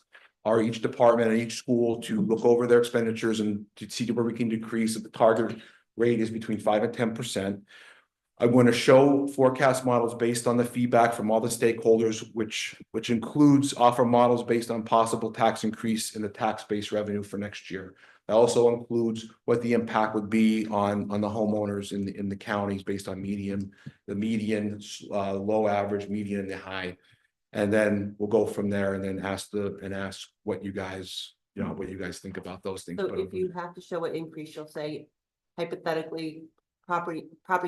each department and each school to look over their expenditures and to see where we can decrease. The target rate is between 5% and 10%. I'm going to show forecast models based on the feedback from all the stakeholders, which includes offer models based on possible tax increase in the tax-based revenue for next year. That also includes what the impact would be on the homeowners in the counties based on the median, low, average, median, and the high. And then we'll go from there and then ask what you guys, what you guys think about those things. So if you have to show an increase, you'll say hypothetically, property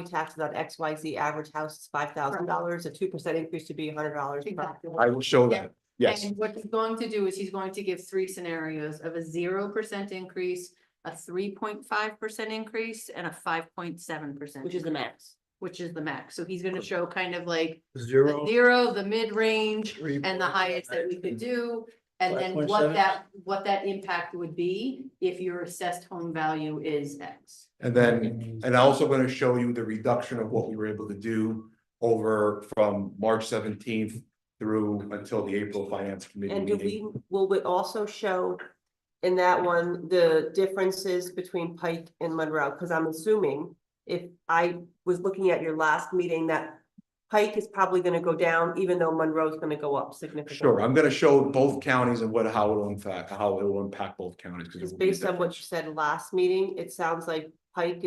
taxes on XYZ average house is $5,000, a 2% increase to be $100. Exactly. I will show that, yes. And what he's going to do is he's going to give 3 scenarios of a 0% increase, a 3.5% increase, and a 5.7%. Which is the max. Which is the max. So he's gonna show kind of like the Zero. 0, the mid-range, Three and the point highest that we seven. could do. And then 5.7. what that impact would be if your assessed home value is X. And then, and I'm also going to show you the reduction of what we were able to do over from March 17th through until the April Finance Committee And meeting. will we also show in that one, the differences between Pike and Monroe? Because I'm assuming if I was looking at your last meeting, that Pike is probably gonna go down, even though Monroe is gonna go up significantly. Sure, I'm going to show both counties and how it will impact both counties. Because based on what you said last meeting, it sounds like Pike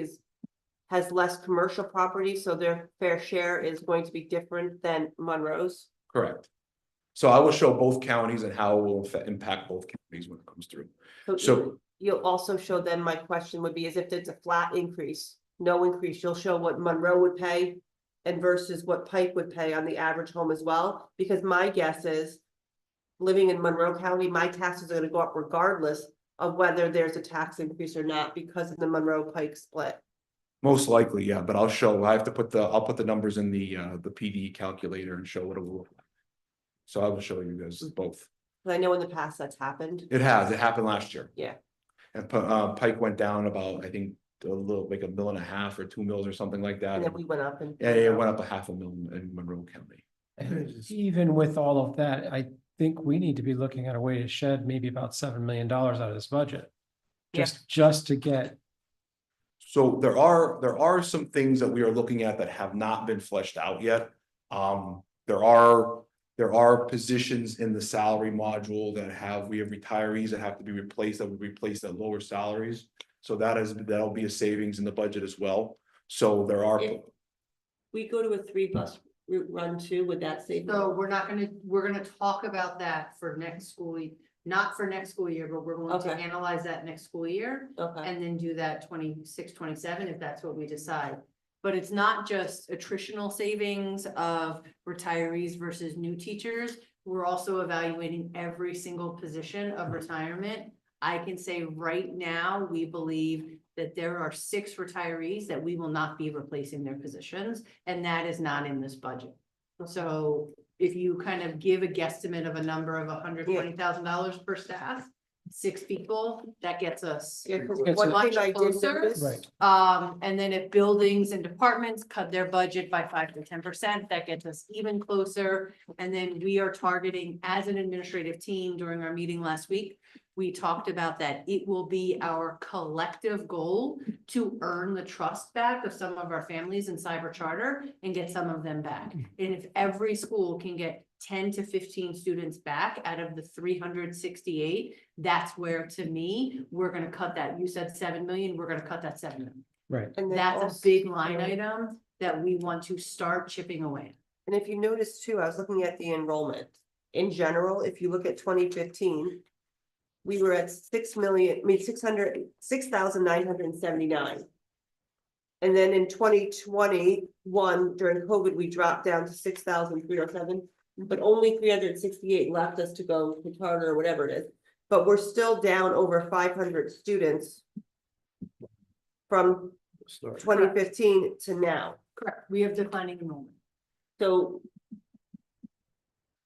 has less commercial property, so their fair share is going to be different than Monroe's. Correct. So I will show both counties and how it will impact both counties when it comes through. So You'll also show, then my question would be, is if it's a flat increase, no increase, you'll show what Monroe would pay and versus what Pike would pay on the average home as well? Because my guess is, living in Monroe County, my taxes are gonna go up regardless of whether there's a tax increase or not because of the Monroe Pike split. most likely, yeah, but I'll put the numbers in the PD calculator and show what it will look like. So I will show you guys both. But I know in the past that's happened. It happened last year. Yeah. And Pike went down about, I think, a little, like $1.5 million or 2 mils or something like that. And then we went up and. Yeah, it went up $0.5 million in Monroe County. And even with all of that, I think we need to be looking at a way to shed maybe about $7 million out of this budget. Yeah. Just to get, So there are some things that we are looking at that have not been fleshed out yet. There are positions in the salary module we have retirees that have to be replaced, that would replace at lower salaries. So that'll be a savings in the budget as well. So there are. If we go to a 3-bus route run too, would that save? So we're gonna talk about that for next school, not for next school year, but we're going to Okay. analyze that next school year. Okay, And then do that 26, 27, if that's what we decide. But it's not just attritional savings of retirees versus new teachers. We're also evaluating every single position of retirement. I can say right now, we believe that there are 6 retirees that we will not be replacing their positions, and that is not in this budget. So if you kind of give a guesstimate of a number of $120,000 per staff, 6 people, that gets us. Yeah, 'cause It's one much thing I did closer. notice. Right. And then if buildings and departments cut their budget by 5 to 10%, that gets us even closer. And then we are targeting, as an administrative team during our meeting last week, we talked about that it will be our collective goal to earn the trust back of some of our families in cyber charter and get some of them back. And if every school can get 10 to 15 students back out of the 368, that's where, to me, we're gonna cut that. You said 7 million, we're gonna cut that 7 million. Right. And then That's also- a big line item that we want to start chipping away. And if you notice too, I was looking at the enrollment. In general, if you look at 2015. We were at 6,979. And then in 2021, during COVID, we dropped down to 6,307, but only 368 left us to go to charter or whatever it is. But we're still down over 500 students. From Start. 2015 to now, Correct. We have declining enrollment. so.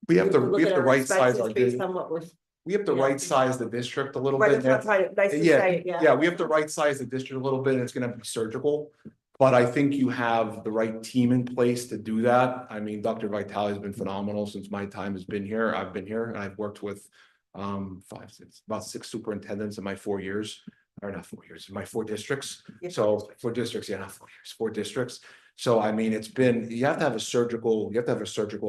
We have to, look we have at to our right size expenses our, based on what we're. we have to yeah. right size the district a little Right, bit. that's what I'm trying, nice to Yeah, say it, yeah. yeah, we have to right size the district a little bit, and it's gonna be surgical. But I think you have the right team in place to do that. I mean, Dr. Vitale has been phenomenal since my time has been here. I've been here and I've worked with about 6 superintendents in my 4 years, or not 4 years, in my 4 districts. Yeah. So 4 districts, yeah, not 4 years, 4 districts. So I mean, it's been, you have to have a surgical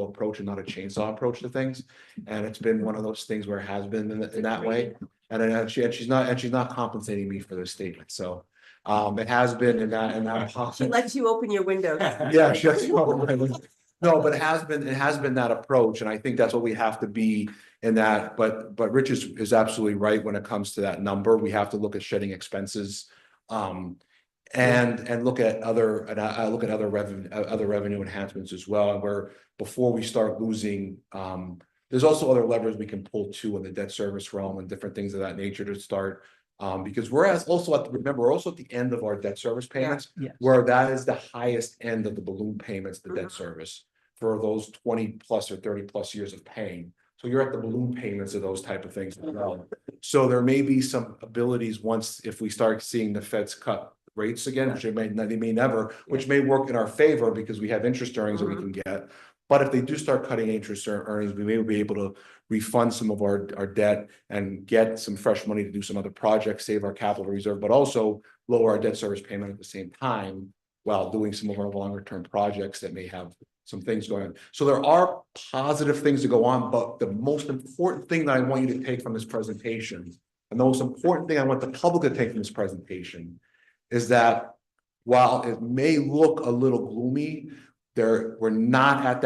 approach and not a chainsaw approach to things. And it's been one of those things where it has been in that way. And she's not compensating me for this statement. So it has been in that. She lets you open your windows. Yeah, no, but it has been that approach, and I think that's what we have to be in that, but Rich is absolutely right when it comes to that number. We have to look at shedding expenses. And look at other revenue enhancements as well, and where before we start losing, there's also other levers we can pull too in the debt service realm and different things of that nature to start. Because we're also at the end of our debt service payments, Yes. where that is the highest end of the balloon payments, the debt service for those 20 plus or 30 plus years of paying. So you're at the balloon payments of those type of things as well. So there may be some abilities if we start seeing the feds cut rates again, which they may never, which may work in our favor because we have interest earnings that we can get. But if they do start cutting interest earnings, we may be able to refund some of our debt and get some fresh money to do some other projects, save our capital reserve, but also lower our debt service payment at the same time while doing some of our longer term projects that may have some things going on. So there are positive things to go on, but the most important thing that I want you to take from this presentation, and the most important thing I want the public to take from this presentation, is that while it may look a little gloomy, we're not at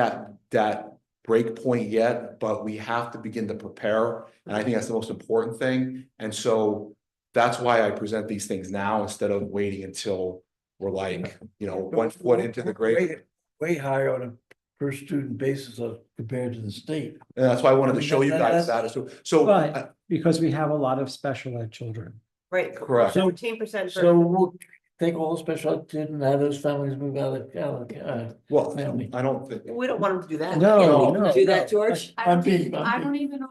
that break point yet, but we have to begin to prepare. And I think that's the most important thing. And so that's why I present these things now instead of waiting until we're like, 1 foot into the grave. Way higher on a per student basis compared to the state. And that's why I wanted to show you guys that. So But because we have a lot of special ed children. Right. Correct. 14%. So we'll take all the special ed students and have those families move out of well, family. I don't think. We don't want them to do that. No, Can't no, Do that, no. George? I don't being- even know if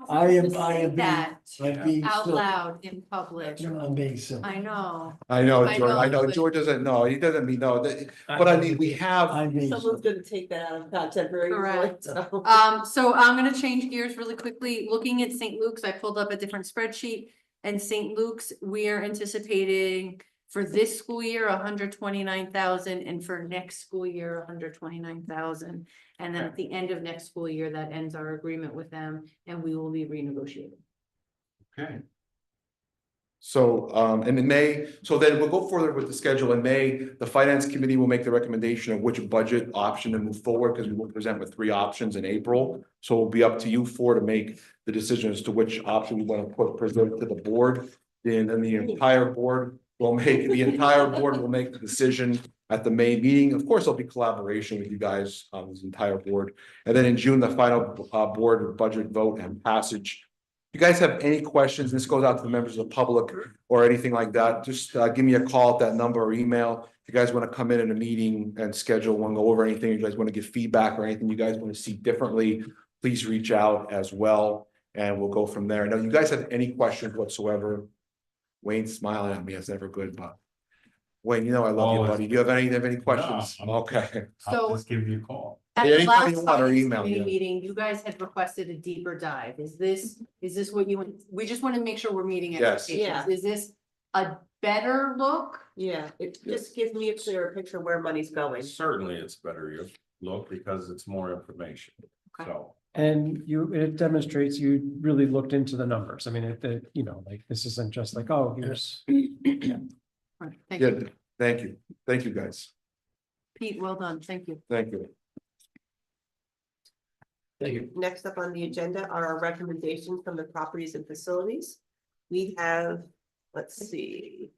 I we am- should I say am being- that I'm being out silly. loud in public. I'm being silly. I know. I know, I George. I know, know but- George doesn't know. He doesn't mean no. But I mean, we have. I'm being Someone's silly. gonna take that out of content very easily, Correct. so. So I'm gonna change gears really quickly. Looking at St. Luke's, I pulled up a different spreadsheet. And St. Luke's, we are anticipating for this school year, 129,000, and for next school year, 129,000. And then at the end of next school year, that ends our agreement with them, and we will be renegotiating. Okay. So, and in May, so then we'll go further with the schedule in May. The finance committee will make the recommendation of which budget option to move forward, because we will present with 3 options in April. So it'll be up to you 4 to make the decision as to which option we want to present to the board. And then the entire board will make the decision at the May meeting. Of course, there'll be collaboration with you guys on this entire board. And then in June, the final board budget vote and passage. If you guys have any questions, this goes out to the members of the public or anything like that, just give me a call at that number or email. If you guys want to come in a meeting and schedule one, go over anything, you guys want to give feedback or anything you guys want to see differently, please reach out as well. And we'll go from there. Now, you guys have any questions whatsoever? Wayne's smiling at me, that's never good, but. Wayne, you know I love you, Always. buddy. Do you have any questions? I'm- Okay. I'll So- just give you a call. At Yeah, the anytime last you want, or finance email committee you. meeting, you guys had requested a deeper dive. Is this what you want? We just want to make sure we're meeting Yes. expectations. Yeah. Is this a better look? Yeah, it just gives me a clearer picture where money's going. Certainly, it's better you look because it's more information, Okay. so. And it demonstrates you really looked into the numbers. I mean, you know, like, this isn't just like, oh, here's. Right, Thank you. Yeah, thank you. Thank you, guys. Pete, well done. Thank you. Thank you. Thank you. Next up on the agenda are our recommendations from the properties and facilities. We have, let's see.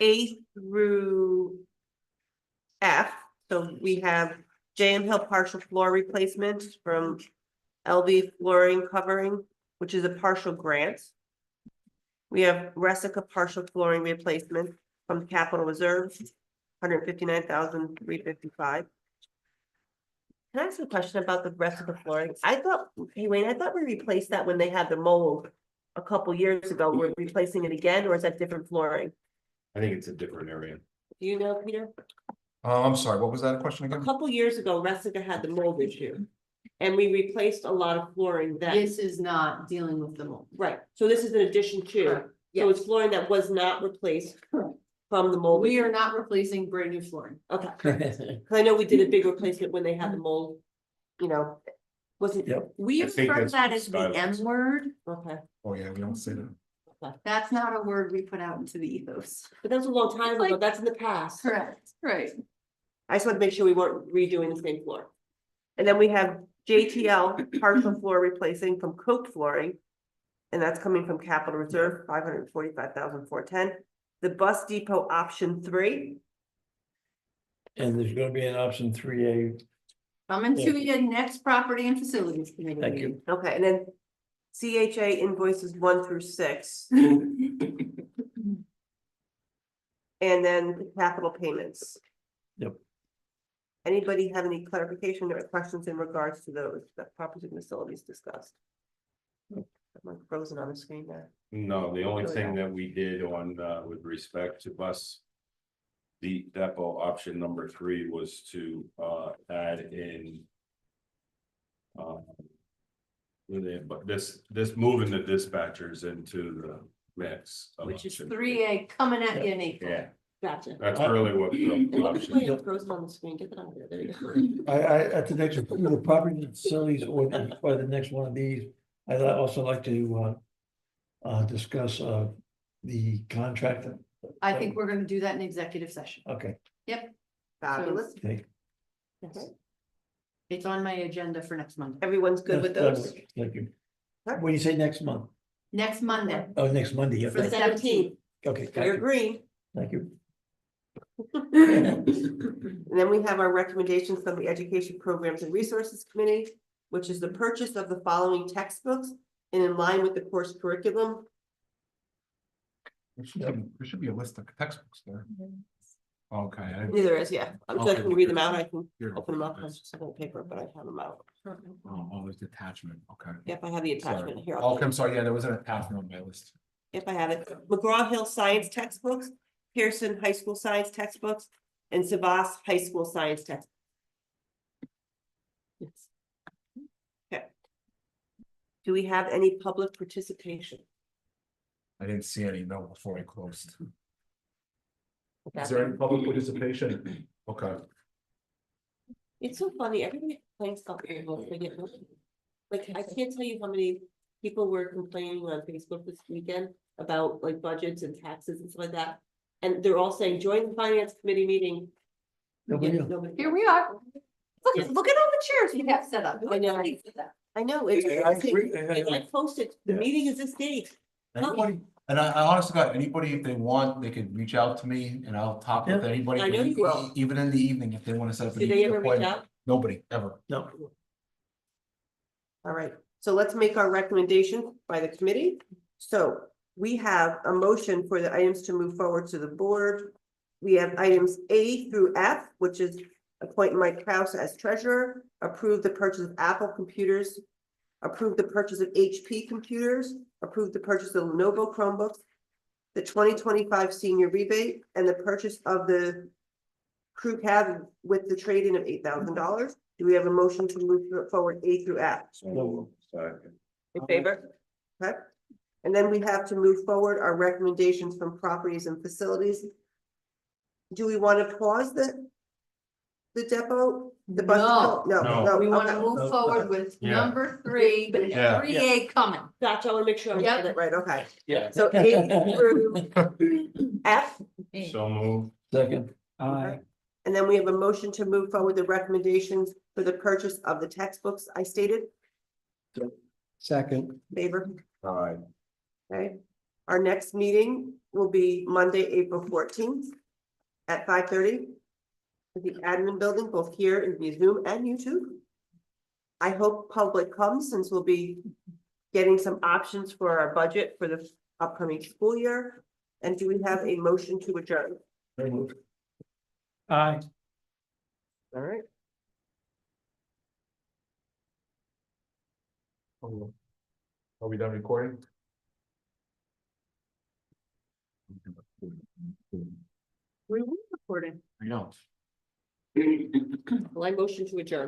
A through F, so we have JM Hill partial floor replacement from LV flooring covering, which is a partial grant. We have Resica partial flooring replacement from capital reserve, $159,355. Can I ask a question about the rest of the flooring? I thought, hey Wayne, I thought we replaced that when they had the mold a couple years ago. We're replacing it again, or is that different flooring? I think it's a different area. Do you know, Peter? I'm sorry, what was that question A again? couple years ago, Resica had the mold issue. And we replaced a lot of flooring that, This is not dealing with the mold. right, so this is in addition to, Correct. so it's flooring that was not replaced from the mold. We are not replacing brand new flooring. Okay, cause I know we did a big replacement when they had the mold, you know, wasn't. Yep. We I think refer that's that as the M Skylights. word. Okay, Oh, yeah, we don't say that. That's not a word we put out into the ethos. but that was a long time ago, Like- that's in the past. Correct, right. I just wanted to make sure we weren't redoing the same floor. And then we have JTL partial floor replacing from Coke flooring. And that's coming from capital reserve, $545,410. The bus depot option 3, And there's gonna be an option 3A. Coming to you next property and facilities committee. Thank you. okay, and then CHA invoices 1 through 6, meeting. and then the capital payments. Yep. Anybody have any clarification or questions in regards to those, that property and facilities discussed? I'm like frozen on the screen there. No, the only Really thing that we did on, with respect to bus. The depot option number 3 was to, add in. But this moving the dispatchers into the mix. of Which is option 3A coming at you in April. Yeah, Gotcha. that's really what. the And look, option- wait, I'm frozen on the screen, get that out of there, there you go. At the next, the property and facilities or the next one of these, I'd also like to discuss the contract. I think we're gonna do that in executive session. Okay, Fabulous. okay. Okay. It's on my agenda for next Monday. Everyone's good with That those? works. Thank you. Alright. What do you say next month? Next Monday. Oh, next Monday, yeah, For The thank- 17th, okay, you're thank you, green. thank you. And then we have our recommendations from the Education Programs and Resources Committee, which is the purchase of the following textbooks and in line with the course curriculum. There should be a list of textbooks there. Okay. Neither is, yeah. I'm just Okay. gonna read them out. I can Here. open them up on second paper, but I have them out. Oh, there's the attachment, okay. Yep, I have the attachment Sorry. here. Okay, I'm sorry, yeah, there was an attachment on my list. Yep, I have it. McGraw-Hill Science textbooks, Pearson High School Science textbooks, and Savas High School Science textbooks. Yes. Okay. Do we have any public participation? I didn't see any, no, before I closed. Is there any public participation? Okay. It's so funny, everybody complains about Facebook, they get nothing. Like, I can't tell you how many people were complaining on Facebook this weekend about like budgets and taxes and stuff like that. And they're all saying, join the finance committee meeting. Nobody Yeah, else. nobody- Here we are. Yeah. Look at all the chairs we have set up. I know. I know, it's, I agree. I posted, the Yeah. meeting is this date. Anybody, and I honestly got, anybody, if they want, they could reach out to me and I'll talk with Yeah. anybody. I know you will. Even in the evening, if they want to set up. an Did they ever reach appointment. out? Nobody, ever. No, All right, so let's make our recommendation by the committee. So we have a motion for the items to move forward to the board. We have items A through F, which is appoint Mike Kraus as treasurer, approve the purchase of Apple computers, approve the purchase of HP computers, approve the purchase of Lenovo Chromebooks, the 2025 senior rebate, and the purchase of the crew cab with the trade-in of $8,000. Do we have a motion to move forward A through F? So, second. In favor? Okay. And then we have to move forward our recommendations from properties and facilities. Do we want to pause the depot? The bus No. depot? No. We wanna okay. move forward with Yeah. number 3, but Yeah. 3A coming. Gotcha, I want to make sure I'm Yep. getting it right, okay. Yeah. So A through F, So move. Second, Aye. and then we have a motion to move forward the recommendations for the purchase of the textbooks I stated. Second. Favor? Aye. Okay. Our next meeting will be Monday, April 14th at 5:30. At the admin building, both here in via Zoom and YouTube. I hope public comes since we'll be getting some options for our budget for the upcoming school year. And do we have a motion to adjourn? Aye. All right. Are we done recording? We were recording. I know. Well, I motion to adjourn.